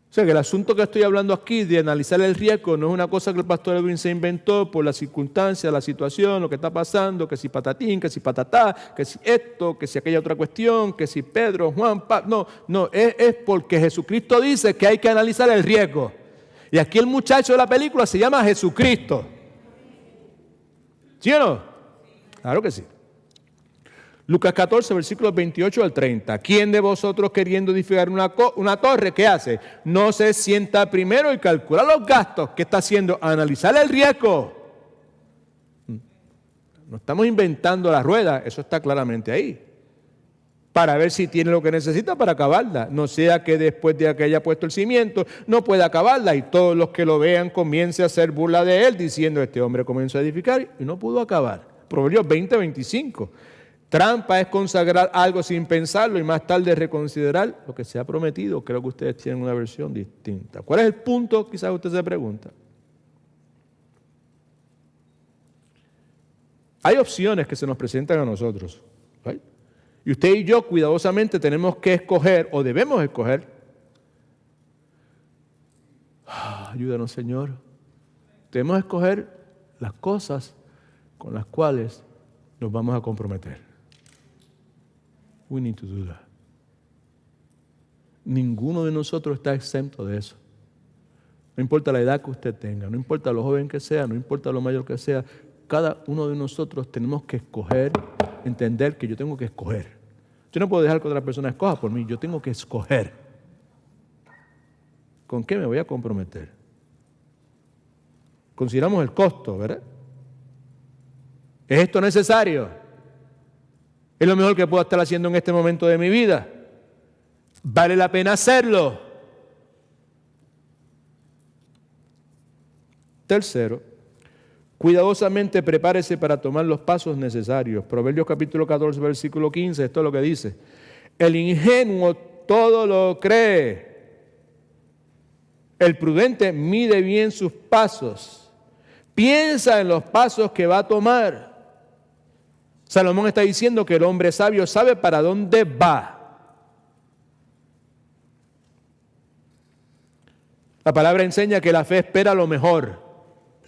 O sea, que el asunto que estoy hablando aquí de analizar el riesgo no es una cosa que el pastor Edwin se inventó por las circunstancias, la situación, lo que está pasando, que si patatín, que si patatá, que si esto, que si aquella otra cuestión, que si Pedro, Juan, Pablo. No, es porque Jesucristo dice que hay que analizar el riesgo. Y aquí el muchacho de la película se llama Jesucristo. ¿Sí o no? Claro que sí. Lucas 14, versículos 28 al 30. ¿Quién de vosotros queriendo edificar una torre, qué hace? No se sienta primero y calcula los gastos. ¿Qué está haciendo? Analizar el riesgo. No estamos inventando la rueda, eso está claramente ahí. para ver si tiene lo que necesita para acabarla. No sea que después de que haya puesto el cimiento no pueda acabarla y todos los que lo vean comiencen a hacer burla de él diciendo este hombre comenzó a edificar y no pudo acabar. Proverbios 20:25. Trampa es consagrar algo sin pensarlo y más tarde reconsiderar lo que se ha prometido. Creo que ustedes tienen una versión distinta. ¿Cuál es el punto? Quizás usted se pregunta. Hay opciones que se nos presentan a nosotros, ¿right? Y usted y yo cuidadosamente tenemos que escoger o debemos escoger. Ayúdanos, Señor. Debemos escoger las cosas con las cuales nos vamos a comprometer. We need to do that. Ninguno de nosotros está exento de eso. No importa la edad que usted tenga, no importa lo joven que sea, no importa lo mayor que sea, cada uno de nosotros tenemos que escoger, entender que yo tengo que escoger. Yo no puedo dejar que otra persona escoja por mí, yo tengo que escoger. ¿Con qué me voy a comprometer? Consideramos el costo, ¿verdad? ¿Es esto necesario? ¿Es lo mejor que puedo estar haciendo en este momento de mi vida? ¿Vale la pena hacerlo? Tercero, cuidadosamente prepárese para tomar los pasos necesarios. Proverbios capítulo 14, versículo 15, esto es lo que dice. El ingenuo todo lo cree. El prudente mide bien sus pasos. Piensa en los pasos que va a tomar. Salomón está diciendo que el hombre sabio sabe para dónde va. La palabra enseña que la fe espera lo mejor,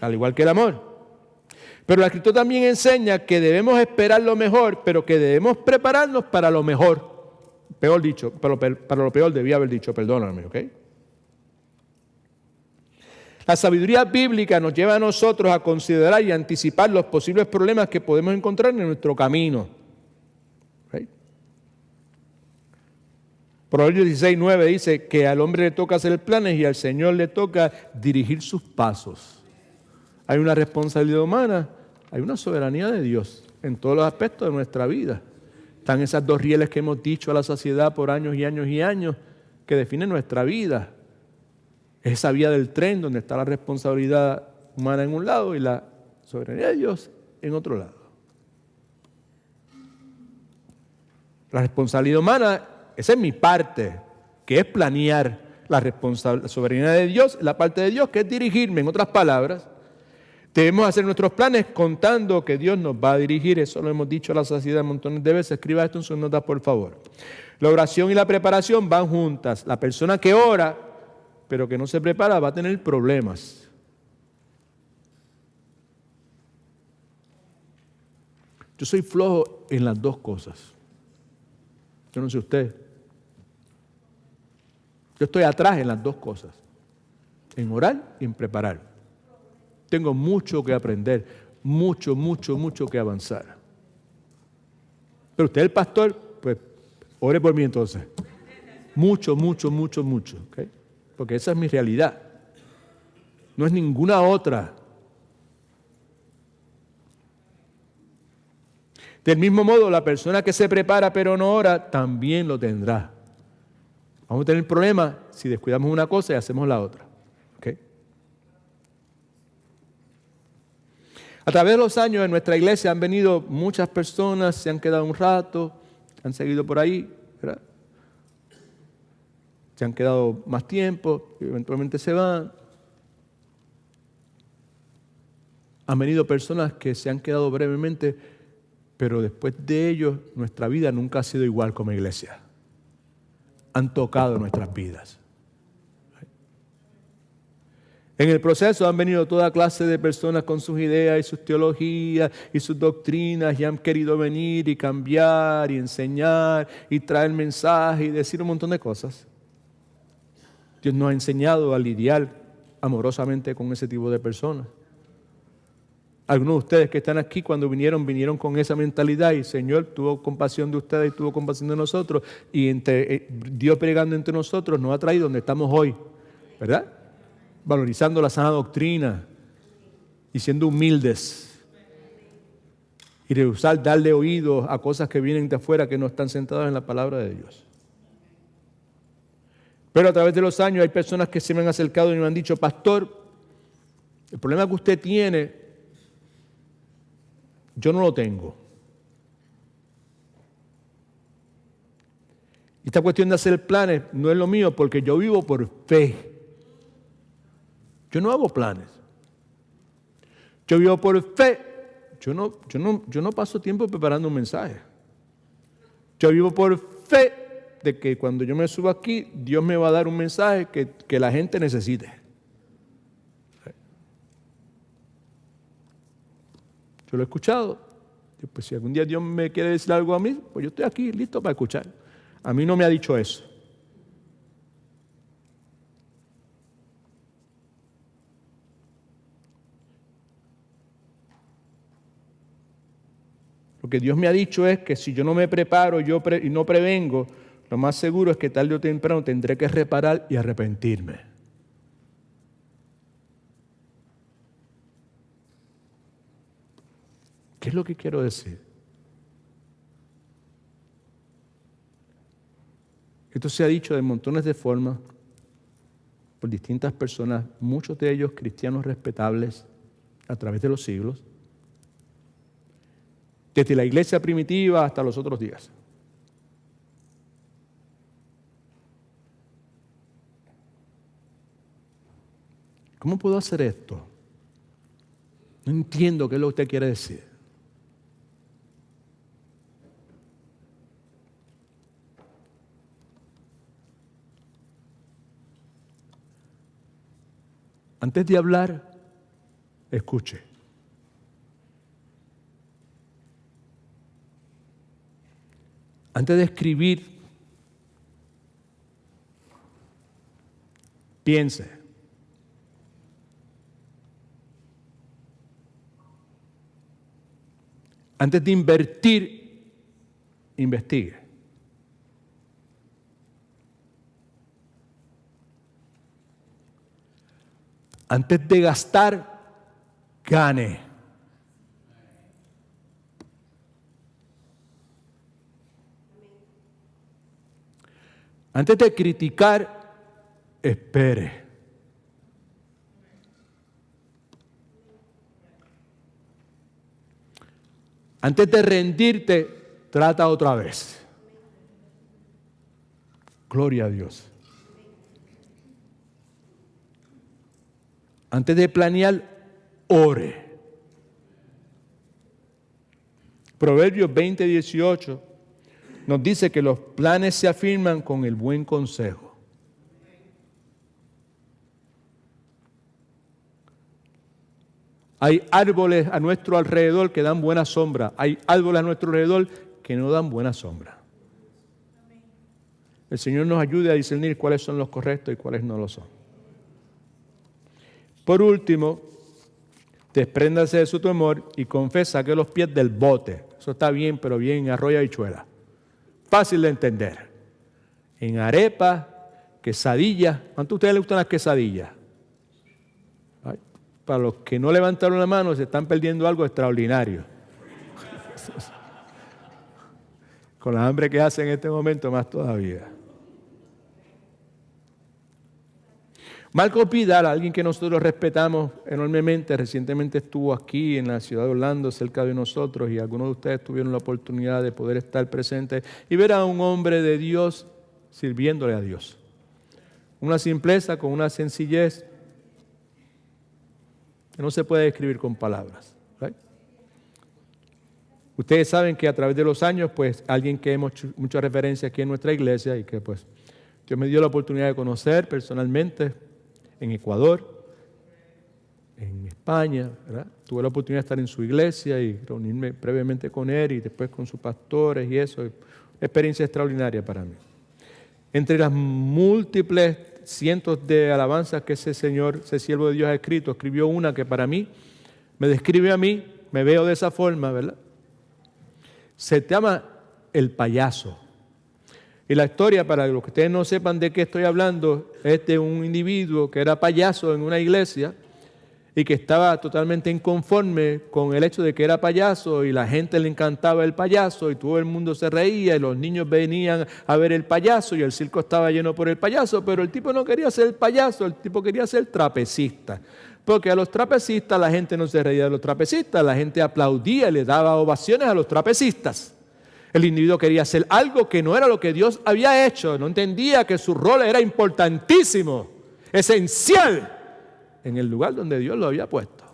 al igual que el amor. Pero la Escritura también enseña que debemos esperar lo mejor, pero que debemos prepararnos para lo mejor. Peor dicho, para lo peor debía haber dicho, perdóname, ¿ok? La sabiduría bíblica nos lleva a nosotros a considerar y anticipar los posibles problemas que podemos encontrar en nuestro camino. ¿Okay? Proverbios 16:9 dice que al hombre le toca hacer planes y al Señor le toca dirigir sus pasos. Hay una responsabilidad humana, hay una soberanía de Dios en todos los aspectos de nuestra vida. Están esas dos rieles que hemos dicho a la saciedad por años y años y años que definen nuestra vida. Esa vía del tren donde está la responsabilidad humana en un lado y la soberanía de Dios en otro lado. La responsabilidad humana, esa es mi parte, que es planear. La soberanía de Dios, la parte de Dios, que es dirigirme. En otras palabras, debemos hacer nuestros planes contando que Dios nos va a dirigir. Eso lo hemos dicho a la saciedad montones de veces. Escriba esto en sus notas, por favor. La oración y la preparación van juntas. La persona que ora pero que no se prepara va a tener problemas. Yo soy flojo en las dos cosas. Yo no sé usted. Yo estoy atrás en las dos cosas. En orar y en preparar. Tengo mucho que aprender. Mucho que avanzar. Pero usted es el pastor, pues ore por mí entonces. Mucho. ¿Okay? Porque esa es mi realidad. No es ninguna otra. Del mismo modo, la persona que se prepara pero no ora, también lo tendrá. Vamos a tener problemas si descuidamos una cosa y hacemos la otra. ¿Okay? A través de los años en nuestra iglesia han venido muchas personas, se han quedado un rato, han seguido por ahí, ¿verdad? Se han quedado más tiempo, eventualmente se van. Han venido personas que se han quedado brevemente, pero después de ellos nuestra vida nunca ha sido igual como iglesia. Han tocado nuestras vidas. En el proceso han venido toda clase de personas con sus ideas y sus teologías y sus doctrinas y han querido venir y cambiar y enseñar y traer mensajes y decir un montón de cosas. Dios nos ha enseñado a lidiar amorosamente con ese tipo de personas. Algunos de ustedes que están aquí cuando vinieron con esa mentalidad y el Señor tuvo compasión de ustedes y tuvo compasión de nosotros y Dios pregando entre nosotros nos ha traído donde estamos hoy, ¿verdad? Valorizando la sana doctrina y siendo humildes. y rehusar darle oídos a cosas que vienen de afuera que no están sentadas en la palabra de Dios. Pero a través de los años hay personas que se me han acercado y me han dicho, pastor, el problema que usted tiene, yo no lo tengo. Esta cuestión de hacer planes no es lo mío porque yo vivo por fe. Yo no hago planes. Yo vivo por fe. Yo no paso tiempo preparando un mensaje. Yo vivo por fe de que cuando yo me suba aquí, Dios me va a dar un mensaje que la gente necesite. Yo lo he escuchado. Pues si algún día Dios me quiere decir algo a mí, pues yo estoy aquí listo para escuchar. A mí no me ha dicho eso. Lo que Dios me ha dicho es que si yo no me preparo y no prevengo, lo más seguro es que tarde o temprano tendré que reparar y arrepentirme. ¿Qué es lo que quiero decir? Esto se ha dicho de montones de formas por distintas personas, muchos de ellos cristianos respetables a través de los siglos, desde la iglesia primitiva hasta los otros días. ¿Cómo puedo hacer esto? No entiendo qué es lo que usted quiere decir. Antes de hablar, escuche. Antes de escribir, piense. Antes de invertir, investigue. Antes de gastar, gane. Antes de criticar, espere. Antes de rendirte, trata otra vez. Gloria a Dios. Antes de planear, ore. Proverbios 20:18 nos dice que los planes se afirman con el buen consejo. Hay árboles a nuestro alrededor que dan buena sombra. Hay árboles a nuestro alrededor que no dan buena sombra. El Señor nos ayude a discernir cuáles son los correctos y cuáles no lo son. Por último, despréndase de su temor y confesa que los pies del bote. Eso está bien, pero bien arroyo y habichuela. Fácil de entender. En arepa, quesadillas. ¿Cuánto a ustedes les gustan las quesadillas? Ay, para los que no levantaron la mano, se están perdiendo algo extraordinario. Con la hambre que hace en este momento, más todavía. Marcos Vidal, alguien que nosotros respetamos enormemente, recientemente estuvo aquí en la ciudad de Orlando, cerca de nosotros, y algunos de ustedes tuvieron la oportunidad de poder estar presentes y ver a un hombre de Dios sirviéndole a Dios. Una simpleza con una sencillez que no se puede describir con palabras. ¿Right? Ustedes saben que a través de los años, pues, alguien que hemos hecho mucha referencia aquí en nuestra iglesia y que, pues, Dios me dio la oportunidad de conocer personalmente, en Ecuador, en España, ¿verdad? Tuve la oportunidad de estar en su iglesia y reunirme brevemente con él y después con sus pastores y eso. Una experiencia extraordinaria para mí. Entre las múltiples cientos de alabanzas que ese siervo de Dios ha escrito, escribió una que para mí me describe a mí, me veo de esa forma, ¿verdad? Se llama El Payaso. Y la historia, para los que ustedes no sepan de qué estoy hablando, es de un individuo que era payaso en una iglesia y que estaba totalmente inconforme con el hecho de que era payaso y la gente le encantaba el payaso y todo el mundo se reía y los niños venían a ver el payaso y el circo estaba lleno por el payaso, pero el tipo no quería ser el payaso, el tipo quería ser trapecista. Porque a los trapecistas la gente no se reía de los trapecistas, la gente aplaudía y le daba ovaciones a los trapecistas. El individuo quería hacer algo que no era lo que Dios había hecho, no entendía que su rol era importantísimo, esencial, en el lugar donde Dios lo había puesto.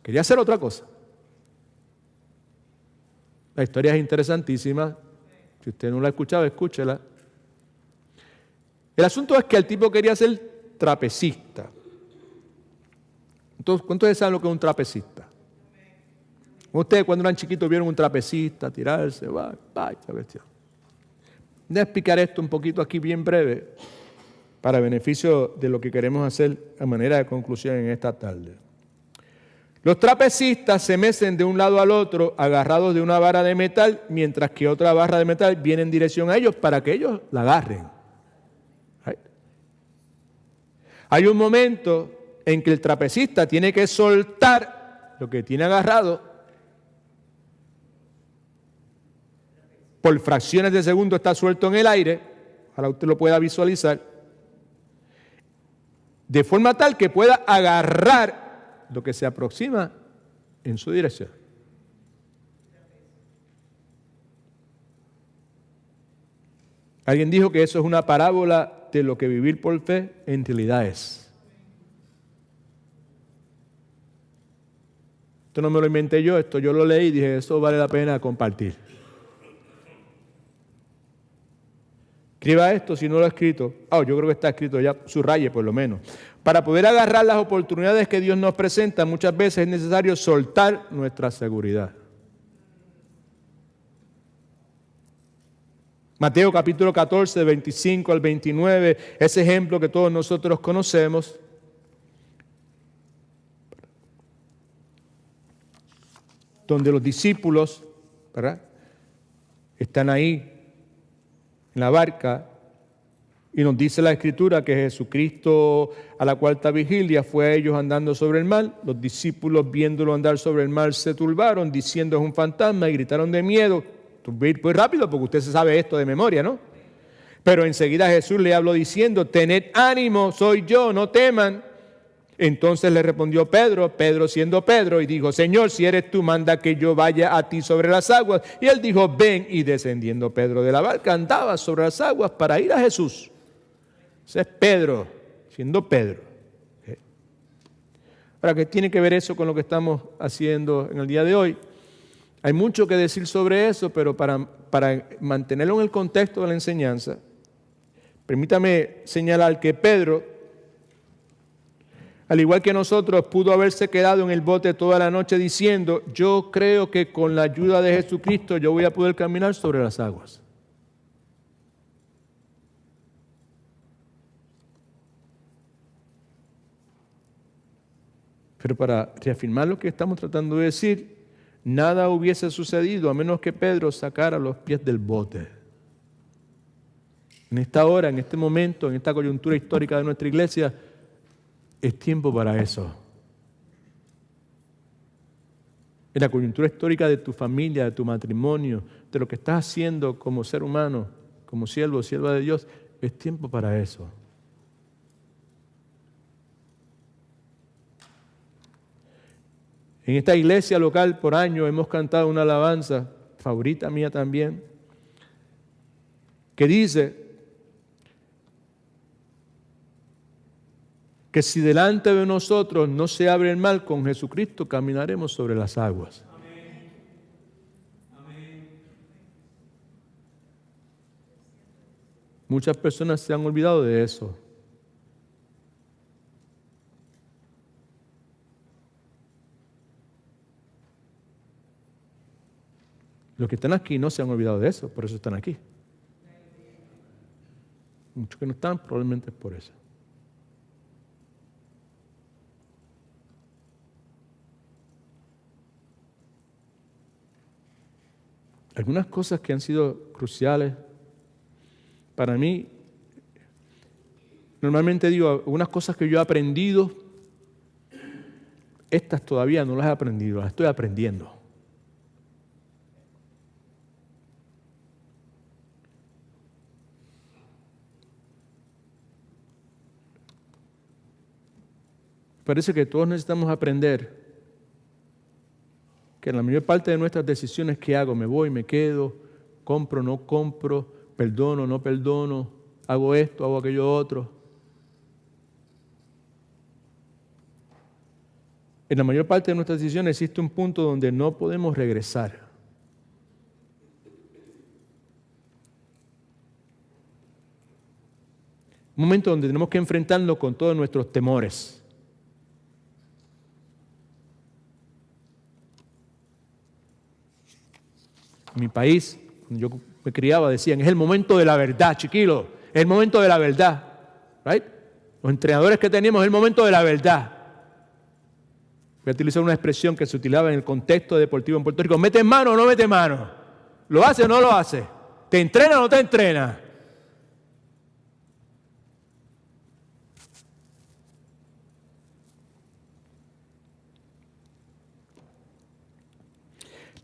Quería hacer otra cosa. La historia es interesantísima. Si usted no la ha escuchado, escúchela. El asunto es que el tipo quería ser trapecista. Entonces, ¿cuántos saben lo que es un trapecista? Ustedes cuando eran chiquitos vieron un trapecista tirarse, esa cuestión. Voy a explicar esto un poquito aquí bien breve para beneficio de lo que queremos hacer a manera de conclusión en esta tarde. Los trapecistas se mecen de un lado al otro agarrados de una vara de metal, mientras que otra barra de metal viene en dirección a ellos para que ellos la agarren. Hay un momento en que el trapecista tiene que soltar lo que tiene agarrado. Por fracciones de segundo está suelto en el aire, ojalá usted lo pueda visualizar, de forma tal que pueda agarrar lo que se aproxima en su dirección. Alguien dijo que eso es una parábola de lo que vivir por fe en realidad es. Esto no me lo inventé yo, esto yo lo leí y dije, eso vale la pena compartir. Escriba esto si no lo ha escrito. Yo creo que está escrito ya, subraye por lo menos. Para poder agarrar las oportunidades que Dios nos presenta, muchas veces es necesario soltar nuestra seguridad. Mateo capítulo 14, 25 al 29, ese ejemplo que todos nosotros conocemos. Donde los discípulos, ¿verdad?, están ahí en la barca y nos dice la Escritura que Jesucristo a la cuarta vigilia fue a ellos andando sobre el mar. Los discípulos viéndolo andar sobre el mar se turbaron diciendo es un fantasma y gritaron de miedo. Pues rápido porque usted se sabe esto de memoria, ¿no? Pero enseguida Jesús le habló diciendo tened ánimo, soy yo, no teman. Entonces le respondió Pedro siendo Pedro, y dijo, Señor, si eres tú, manda que yo vaya a ti sobre las aguas. Y él dijo, ven, y descendiendo Pedro de la barca, andaba sobre las aguas para ir a Jesús. Ese es Pedro, siendo Pedro. Ahora, ¿qué tiene que ver eso con lo que estamos haciendo en el día de hoy? Hay mucho que decir sobre eso, pero para mantenerlo en el contexto de la enseñanza, permítame señalar que Pedro, al igual que nosotros, pudo haberse quedado en el bote toda la noche diciendo, yo creo que con la ayuda de Jesucristo yo voy a poder caminar sobre las aguas. Pero para reafirmar lo que estamos tratando de decir, nada hubiese sucedido a menos que Pedro sacara los pies del bote. En esta hora, en este momento, en esta coyuntura histórica de nuestra iglesia, es tiempo para eso. En la coyuntura histórica de tu familia, de tu matrimonio, de lo que estás haciendo como ser humano, como siervo o sierva de Dios, es tiempo para eso. En esta iglesia local por años hemos cantado una alabanza, favorita mía también, que dice que si delante de nosotros no se abre el mar, con Jesucristo caminaremos sobre las aguas. Amén. Amén. Muchas personas se han olvidado de eso. Los que están aquí no se han olvidado de eso, por eso están aquí. Muchos que no están, probablemente es por eso. Algunas cosas que han sido cruciales para mí Normalmente digo, algunas cosas que yo he aprendido, estas todavía no las he aprendido, las estoy aprendiendo. Parece que todos necesitamos aprender que en la mayor parte de nuestras decisiones que hago, me voy, me quedo, compro, no compro, perdono, no perdono, hago esto, hago aquello otro. En la mayor parte de nuestras decisiones existe un punto donde no podemos regresar. Un momento donde tenemos que enfrentarnos con todos nuestros temores. En mi país, cuando yo me criaba, decían, es el momento de la verdad, chiquilo, es el momento de la verdad. Right? Los entrenadores que teníamos, es el momento de la verdad. Voy a utilizar una expresión que se utilizaba en el contexto deportivo en Puerto Rico. ¿Metes mano o no metes mano? ¿Lo hace o no lo hace? ¿Te entrena o no te entrena?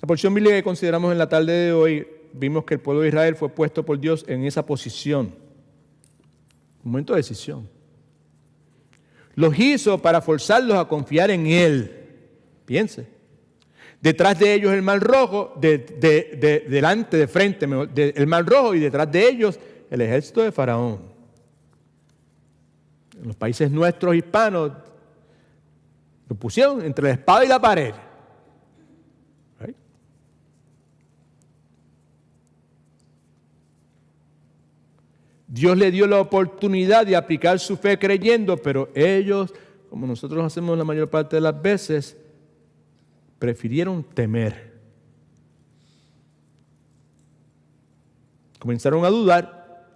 La porción bíblica que consideramos en la tarde de hoy, vimos que el pueblo de Israel fue puesto por Dios en esa posición. Un momento de decisión. Los hizo para forzarlos a confiar en Él. Piense. Detrás de ellos el mar rojo, delante, de frente, el mar rojo, y detrás de ellos el ejército de Faraón. En los países nuestros hispanos lo pusieron entre la espada y la pared. Right? Dios le dio la oportunidad de aplicar su fe creyendo, pero ellos, como nosotros hacemos la mayor parte de las veces, prefirieron temer. Comenzaron a dudar.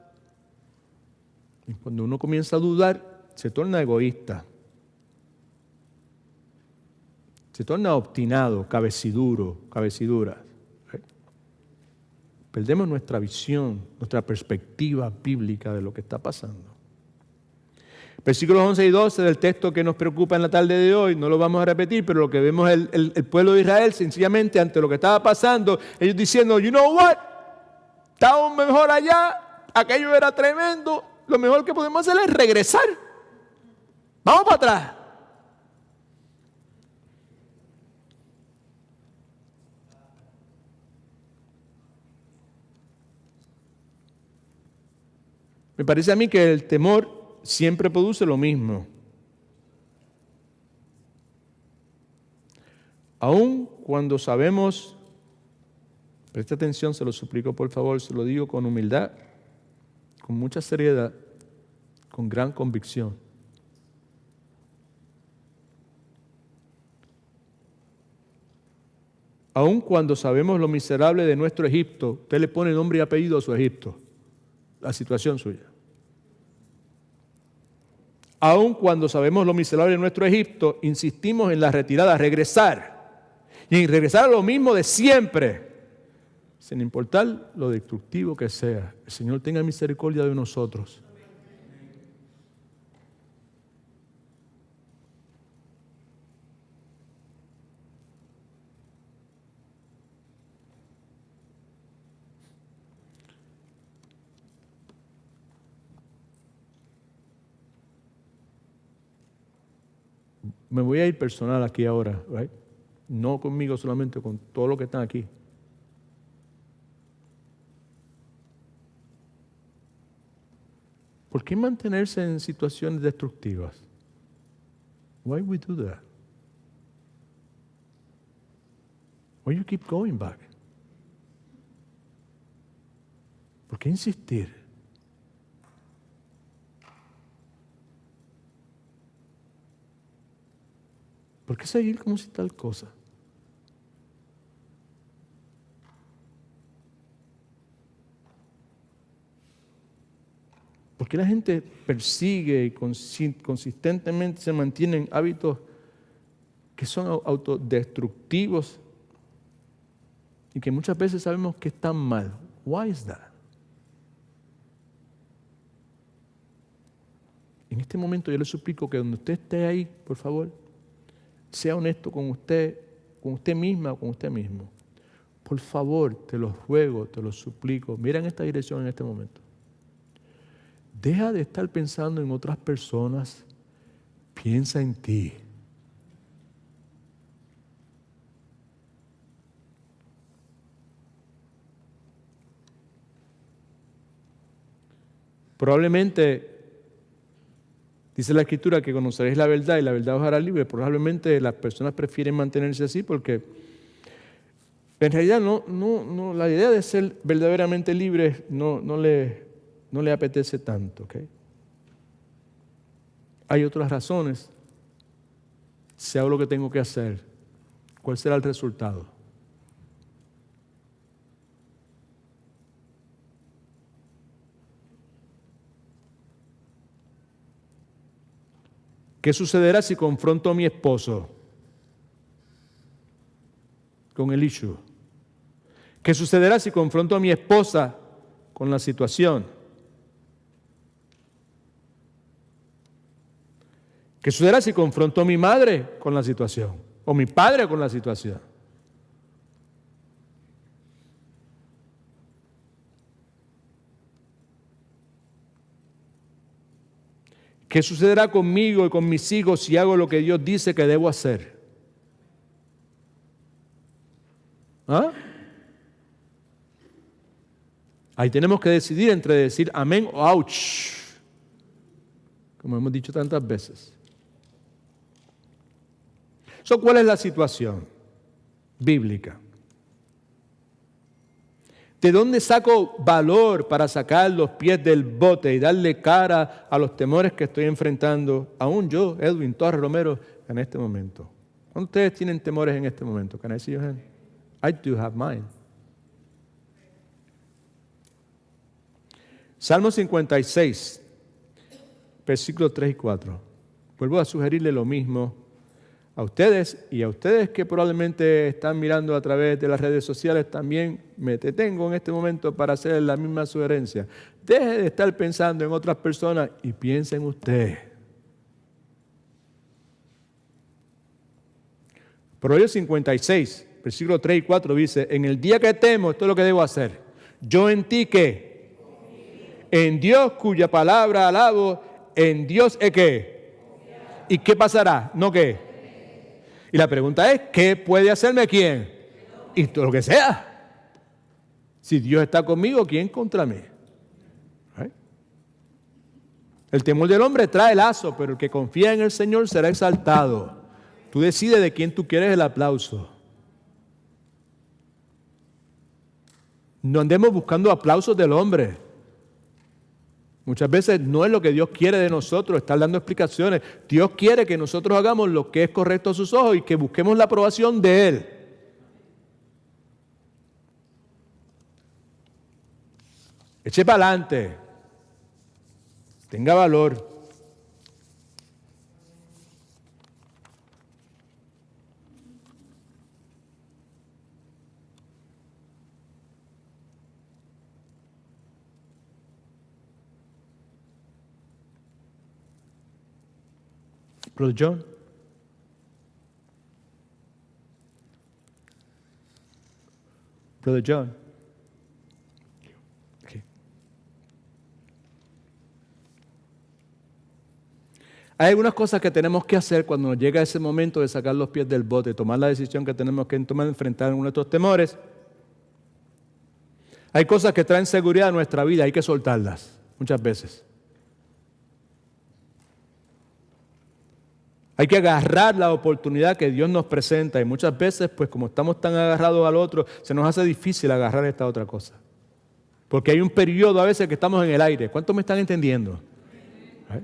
Y cuando uno comienza a dudar, se torna egoísta. Se torna obstinado, cabeciduro, cabecidura. Perdemos nuestra visión, nuestra perspectiva bíblica de lo que está pasando. Versículos 11 y 12 del texto que nos preocupa en la tarde de hoy, no lo vamos a repetir, pero lo que vemos es el pueblo de Israel, sencillamente ante lo que estaba pasando, ellos diciendo, you know what, estábamos mejor allá, aquello era tremendo, lo mejor que podemos hacer es regresar. Vamos para atrás. Me parece a mí que el temor siempre produce lo mismo. Aun cuando sabemos, preste atención, se lo suplico por favor, se lo digo con humildad, con mucha seriedad, con gran convicción. Aun cuando sabemos lo miserable de nuestro Egipto, usted le pone nombre y apellido a su Egipto, la situación suya. Aun cuando sabemos lo miserable de nuestro Egipto, insistimos en la retirada, regresar. Y en regresar a lo mismo de siempre, sin importar lo destructivo que sea. El Señor tenga misericordia de nosotros. Me voy a ir personal aquí ahora, right? No conmigo solamente, con todos los que están aquí. ¿Por qué mantenerse en situaciones destructivas? Why we do that? Why you keep going back? ¿Por qué insistir? ¿Por qué seguir como si tal cosa? ¿Por qué la gente persigue y consistentemente se mantienen hábitos que son autodestructivos y que muchas veces sabemos que están mal? Why is that? En este momento yo le suplico que donde usted esté ahí, por favor, sea honesto con usted misma o con usted mismo. Por favor, te lo ruego, te lo suplico. Mira en esta dirección en este momento. Deja de estar pensando en otras personas. Piensa en ti. Probablemente, dice la Escritura, que conoceréis la verdad y la verdad os hará libre. Probablemente las personas prefieren mantenerse así porque en realidad no, la idea de ser verdaderamente libre no le apetece tanto. ¿Okay? Hay otras razones. Si hago lo que tengo que hacer, ¿cuál será el resultado? ¿Qué sucederá si confronto a mi esposo con el issue? ¿Qué sucederá si confronto a mi esposa con la situación? ¿Qué sucederá si confronto a mi madre con la situación? ¿O mi padre con la situación? ¿Qué sucederá conmigo y con mis hijos si hago lo que Dios dice que debo hacer? ¿Ah? Ahí tenemos que decidir entre decir amén o ouch, como hemos dicho tantas veces. ¿Cuál es la situación bíblica? ¿De dónde saco valor para sacar los pies del bote y darle cara a los temores que estoy enfrentando, aún yo, Edwin Torres Romero, en este momento? ¿Cuántos de ustedes tienen temores en este momento? Can I see your hand? I do have mine. Salmo 56, versículos 3 y 4. Vuelvo a sugerirle lo mismo a ustedes y a ustedes que probablemente están mirando a través de las redes sociales también me detengo en este momento para hacer la misma sugerencia. Deje de estar pensando en otras personas y piense en usted. Proverbios 56, versículos 3 y 4 dice, en el día que temo, esto es lo que debo hacer. Yo en ti, ¿qué? En Dios cuya palabra alabo, en Dios es ¿qué? ¿Y qué pasará? ¿No qué? Y la pregunta es, ¿qué puede hacerme quién? Y todo lo que sea. Si Dios está conmigo, ¿quién contra mí? ¿Right? El temor del hombre trae lazo, pero el que confía en el Señor será exaltado. Tú decides de quién tú quieres el aplauso. No andemos buscando aplausos del hombre. Muchas veces no es lo que Dios quiere de nosotros, estar dando explicaciones. Dios quiere que nosotros hagamos lo que es correcto a sus ojos y que busquemos la aprobación de Él. Eche para adelante. Tenga valor. Brother John. Brother John. Okay. Hay algunas cosas que tenemos que hacer cuando nos llega ese momento de sacar los pies del bote, tomar la decisión que tenemos que tomar, enfrentar nuestros temores. Hay cosas que traen seguridad a nuestra vida, hay que soltarlas muchas veces. Hay que agarrar la oportunidad que Dios nos presenta y muchas veces, pues como estamos tan agarrados al otro, se nos hace difícil agarrar esta otra cosa. Porque hay un periodo a veces que estamos en el aire. ¿Cuántos me están entendiendo? ¿Eh?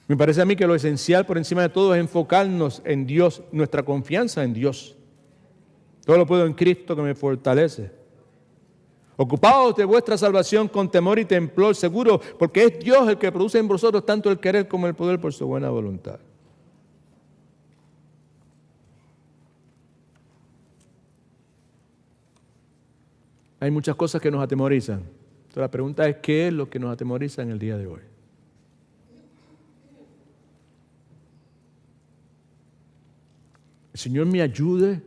Me parece a mí que lo esencial por encima de todo es enfocarnos en Dios, nuestra confianza en Dios. Todo lo puedo en Cristo que me fortalece. Ocupaos de vuestra salvación con temor y temblor, seguro, porque es Dios el que produce en vosotros tanto el querer como el poder por su buena voluntad. Hay muchas cosas que nos atemorizan. Esto So, la pregunta es, ¿qué es lo que nos atemoriza en el día de hoy? El Señor me ayude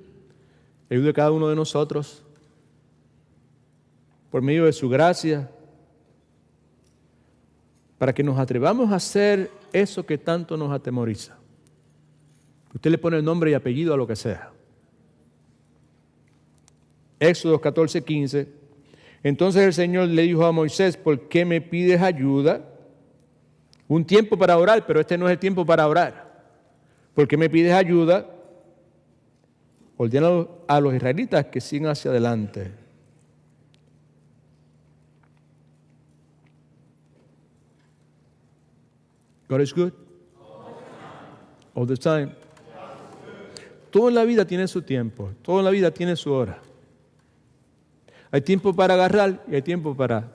a cada uno de nosotros por medio de su gracia para que nos atrevamos a hacer eso que tanto nos atemoriza. Usted le pone el nombre y apellido a lo que sea. Éxodo 14:15. Entonces el Señor le dijo a Moisés, ¿por qué me pides ayuda? Un tiempo para orar, pero este no es el tiempo para orar. ¿Por qué me pides ayuda? Ordena a los israelitas que sigan hacia adelante. God is good. All the time. Todo en la vida tiene su tiempo. Todo en la vida tiene su hora. Hay tiempo para agarrar y hay tiempo para...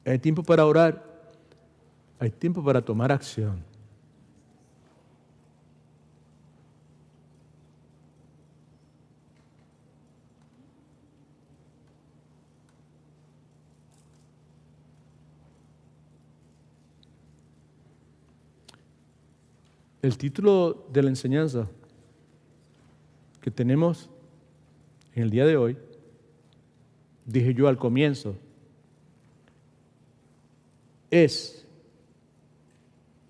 Hay tiempo para orar. Hay tiempo para tomar acción. El título de la enseñanza que tenemos en el día de hoy, dije yo al comienzo, es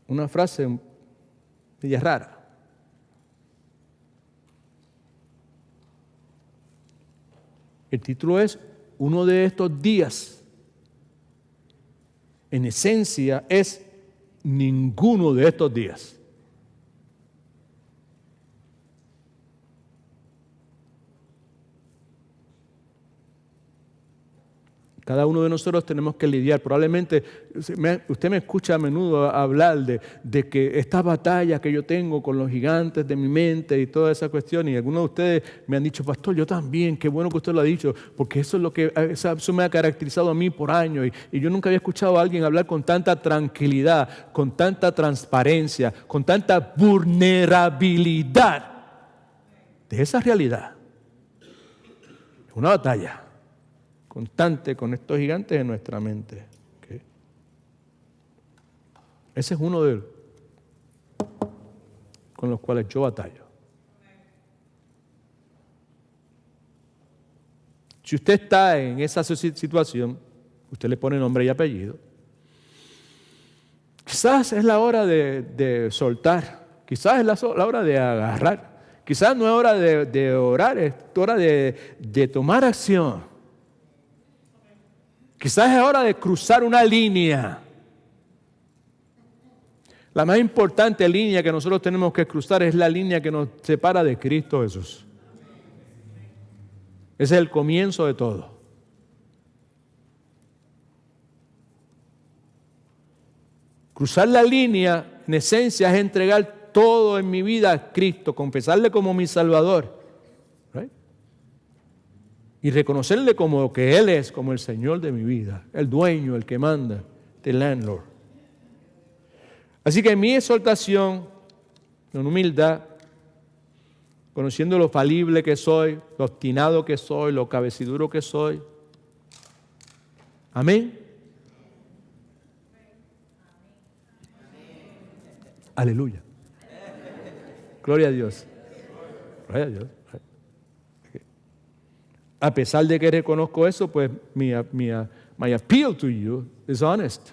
una frase media rara. El título es uno de estos días. En esencia es ninguno de estos días. Cada uno de nosotros tenemos que lidiar. Probablemente usted me escucha a menudo hablar de que esta batalla que yo tengo con los gigantes de mi mente y toda esa cuestión, y algunos de ustedes me han dicho, pastor, yo también, qué bueno que usted lo ha dicho, porque eso es lo que eso me ha caracterizado a mí por años, y yo nunca había escuchado a alguien hablar con tanta tranquilidad, con tanta transparencia, con tanta vulnerabilidad de esa realidad. Es una batalla constante con estos gigantes en nuestra mente. ¿Okay? Ese es uno de los con los cuales yo batallo. Si usted está en esa situación, usted le pone nombre y apellido. Quizás es la hora de soltar, quizás es la hora de agarrar, quizás no es hora de orar, es hora de tomar acción. Quizás es hora de cruzar una línea. La más importante línea que nosotros tenemos que cruzar es la línea que nos separa de Cristo Jesús. Ese es el comienzo de todo. Cruzar la línea, en esencia, es entregar todo en mi vida a Cristo, confesarle como mi Salvador. Y reconocerle como lo que Él es, como el Señor de mi vida, el dueño, el que manda, the landlord. Así que mi exhortación, con humildad, conociendo lo falible que soy, lo obstinado que soy, lo cabeciduro que soy. Amén. Aleluya. Gloria a Dios. Gloria a Dios. A pesar de que reconozco eso, pues my appeal to you is honest.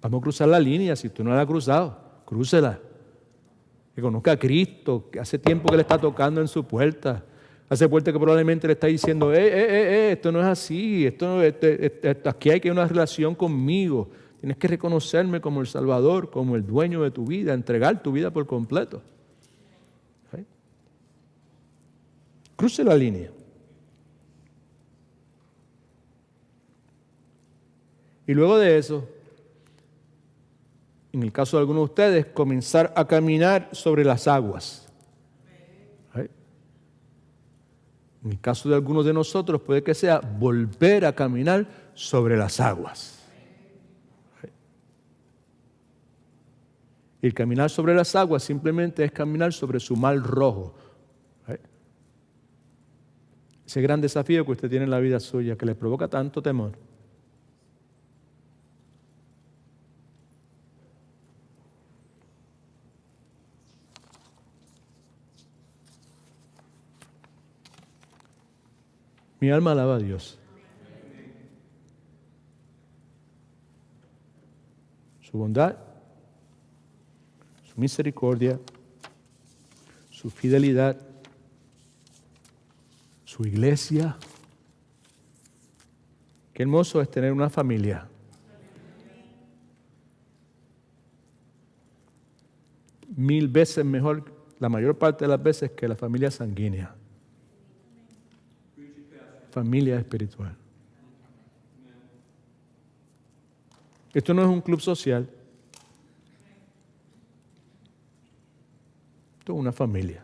Vamos a cruzar la línea. Si tú no la has cruzado, crúcela. Que conozca a Cristo, que hace tiempo que le está tocando en su puerta. Hace puerta que probablemente le está diciendo, esto no es así, aquí hay que una relación conmigo. Tienes que reconocerme como el Salvador, como el dueño de tu vida, entregar tu vida por completo. Cruce la línea. Y luego de eso, en el caso de algunos de ustedes, comenzar a caminar sobre las aguas. En el caso de algunos de nosotros, puede que sea volver a caminar sobre las aguas. El caminar sobre las aguas simplemente es caminar sobre su mar rojo. Ese gran desafío que usted tiene en la vida suya, que le provoca tanto temor. Mi alma alaba a Dios. Su bondad, su misericordia, su fidelidad, su iglesia. Qué hermoso es tener una familia. Mil veces mejor, la mayor parte de las veces, que la familia sanguínea. Familia espiritual. Esto no es un club social. Esto es una familia.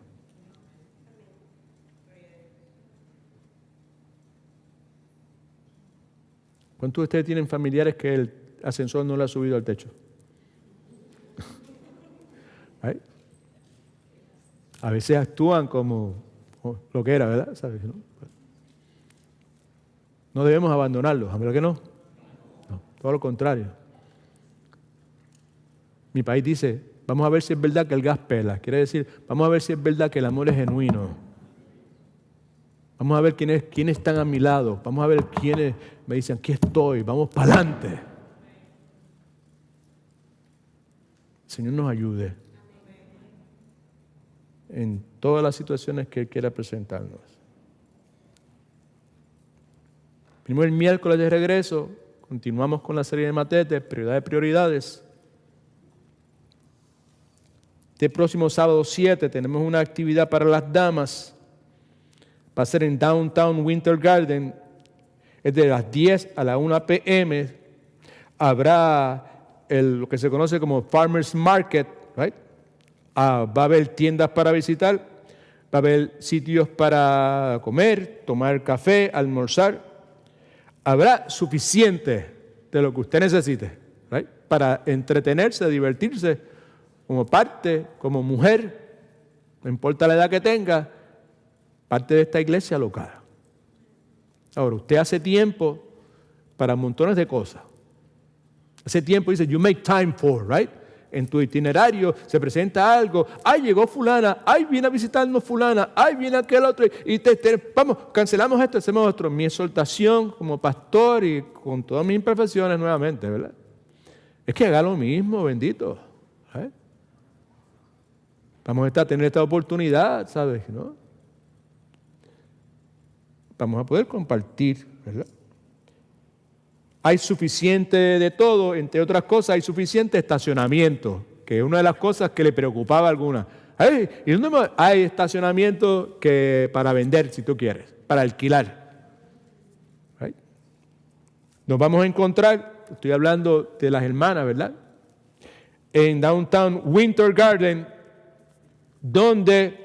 ¿Cuántos de ustedes tienen familiares que el ascensor no le ha subido al techo? ¿Right? A veces actúan como lo que era, ¿verdad? ¿Sabes? No debemos abandonarlos, ¿a verdad que no? No, todo lo contrario. Mi país dice, vamos a ver si es verdad que el gas pela. Quiere decir, vamos a ver si es verdad que el amor es genuino. Vamos a ver quiénes están a mi lado. Vamos a ver quiénes me dicen, aquí estoy, vamos para adelante. El Señor nos ayude en todas las situaciones que Él quiera presentarnos. Primer miércoles de regreso, continuamos con la serie de Matete, prioridades. Este próximo sábado 7 tenemos una actividad para las damas. Va a ser en Downtown Winter Garden. Es de las 10 a la 1 p.m. Habrá lo que se conoce como Farmers Market, right? Va a haber tiendas para visitar, va a haber sitios para comer, tomar café, almorzar. Habrá suficiente de lo que usted necesite, right? Para entretenerse, divertirse como parte, como mujer, no importa la edad que tenga, parte de esta iglesia local. Ahora, usted hace tiempo para montones de cosas. Hace tiempo dice, you make time for, right? En tu itinerario se presenta algo. Ay, llegó fulana. Ay, viene a visitarnos fulana. Ay, viene aquel otro. Y vamos, cancelamos esto, hacemos otro. Mi exhortación como pastor y con todas mis imperfecciones nuevamente, ¿verdad? Es que haga lo mismo, bendito. ¿Eh? Vamos a tener esta oportunidad, ¿sabes? ¿No? Vamos a poder compartir, ¿verdad? Hay suficiente de todo, entre otras cosas, hay suficiente estacionamiento, que es una de las cosas que le preocupaba a algunas. Hey, ¿y dónde más? Hay estacionamiento que para vender, si tú quieres, para alquilar. Right? Nos vamos a encontrar, estoy hablando de las hermanas, ¿verdad? En Downtown Winter Garden, donde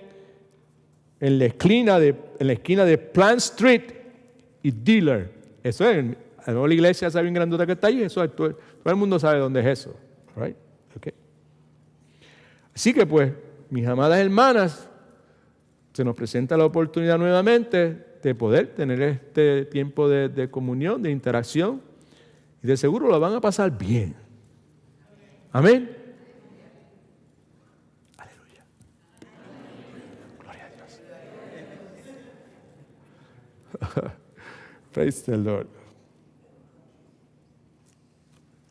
en la esquina de Plant Street y Dealer, eso es la iglesia esa bien grandota que está ahí, eso es, todo el mundo sabe dónde es eso. Right? Okay. Así que pues, mis amadas hermanas, se nos presenta la oportunidad nuevamente de poder tener este tiempo de comunión, de interacción, y de seguro lo van a pasar bien. Amén. Aleluya. Gloria a Dios. Praise the Lord.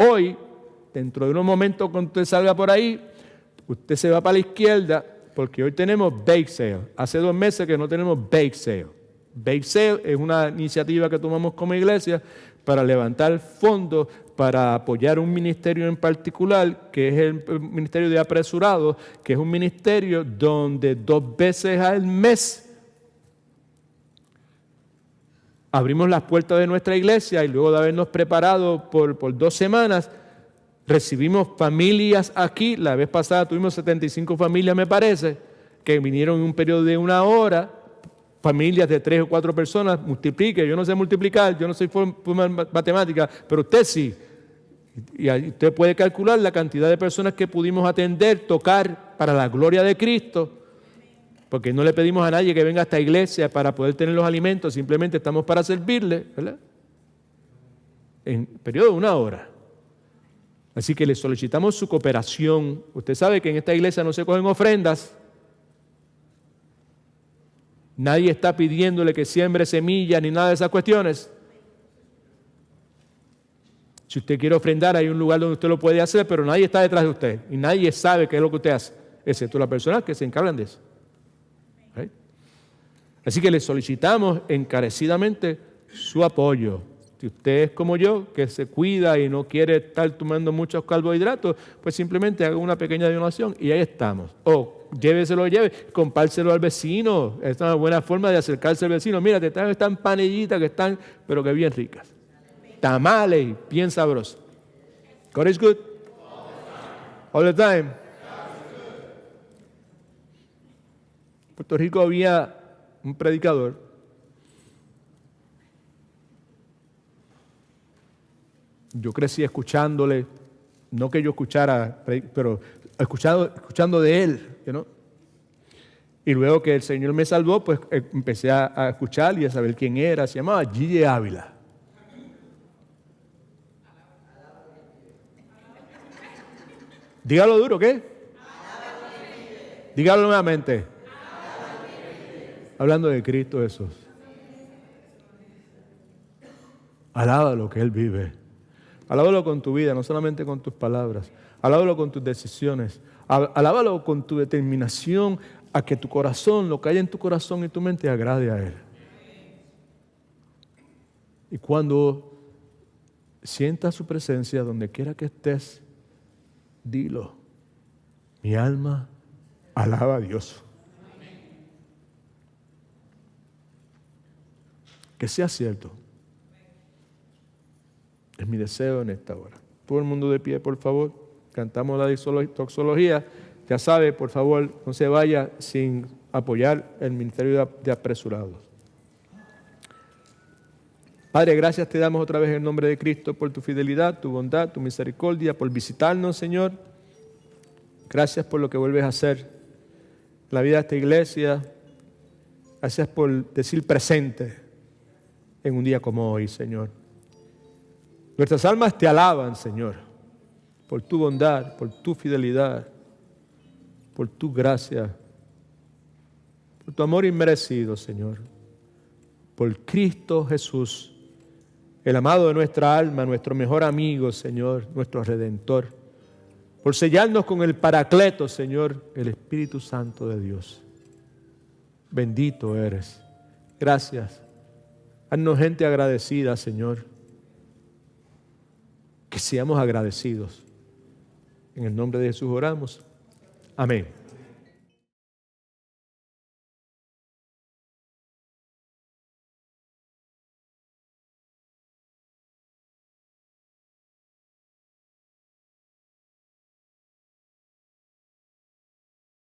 Hoy, dentro de unos momentos cuando usted salga por ahí, usted se va para la izquierda porque hoy tenemos Bake Sale. Hace 2 meses que no tenemos Bake Sale. Bake Sale es una iniciativa que tomamos como iglesia para levantar fondos para apoyar un ministerio en particular, que es el Ministerio de Apresurados, que es un ministerio donde 2 veces al mes abrimos las puertas de nuestra iglesia y luego de habernos preparado por 2 semanas, recibimos familias aquí. La vez pasada tuvimos 75 familias, me parece, que vinieron en un periodo de 1 hora, familias de 3 o 4 personas, multiplique. Yo no sé multiplicar, yo no soy matemática, pero usted sí. Y ahí usted puede calcular la cantidad de personas que pudimos atender, tocar para la gloria de Cristo, porque no le pedimos a nadie que venga a esta iglesia para poder tener los alimentos, simplemente estamos para servirle, ¿verdad? En periodo de 1 hora. Así que le solicitamos su cooperación. Usted sabe que en esta iglesia no se cogen ofrendas. Nadie está pidiéndole que siembre semillas ni nada de esas cuestiones. Si usted quiere ofrendar, hay un lugar donde usted lo puede hacer, pero nadie está detrás de usted y nadie sabe qué es lo que usted hace, excepto las personas que se encargan de eso. ¿Okay? Así que le solicitamos encarecidamente su apoyo. Si usted es como yo, que se cuida y no quiere estar tomando muchos carbohidratos, pues simplemente haga una pequeña donación y ahí estamos. O lléveselo, compárselo al vecino. Es una buena forma de acercarse al vecino. Mira, te traen estas panellitas que están, pero que bien ricas. Tamales, bien sabrosos. God is good. All the time. En Puerto Rico había un predicador. Yo crecí escuchándole, no que yo escuchara, pero escuchando de él, ¿no? Y luego que el Señor me salvó, pues empecé a escuchar y a saber quién era. Se llamaba Gille Ávila. Dígalo duro, ¿qué? Dígalo nuevamente. Hablando de Cristo Jesús. Alábalo que Él vive. Alábalo con tu vida, no solamente con tus palabras. Alábalo con tus decisiones. Alábalo con tu determinación a que tu corazón, lo que hay en tu corazón y tu mente, agrade a Él. Y cuando sientas su presencia, donde quiera que estés, dilo. Mi alma alaba a Dios. Que sea cierto. Es mi deseo en esta hora. Todo el mundo de pie, por favor. Cantamos la doxología. Ya sabe, por favor, no se vaya sin apoyar el ministerio de apresurados. Padre, gracias te damos otra vez en el nombre de Cristo por tu fidelidad, tu bondad, tu misericordia, por visitarnos, Señor. Gracias por lo que vuelves a hacer en la vida de esta iglesia. Gracias por decir presente en un día como hoy, Señor. Nuestras almas te alaban, Señor, por tu bondad, por tu fidelidad, por tu gracia, por tu amor inmerecido, Señor, por Cristo Jesús, el amado de nuestra alma, nuestro mejor amigo, Señor, nuestro Redentor, por sellarnos con el Paracleto, Señor, el Espíritu Santo de Dios. Bendito eres. Gracias. Haznos gente agradecida, Señor. Que seamos agradecidos. En el nombre de Jesús oramos. Amén.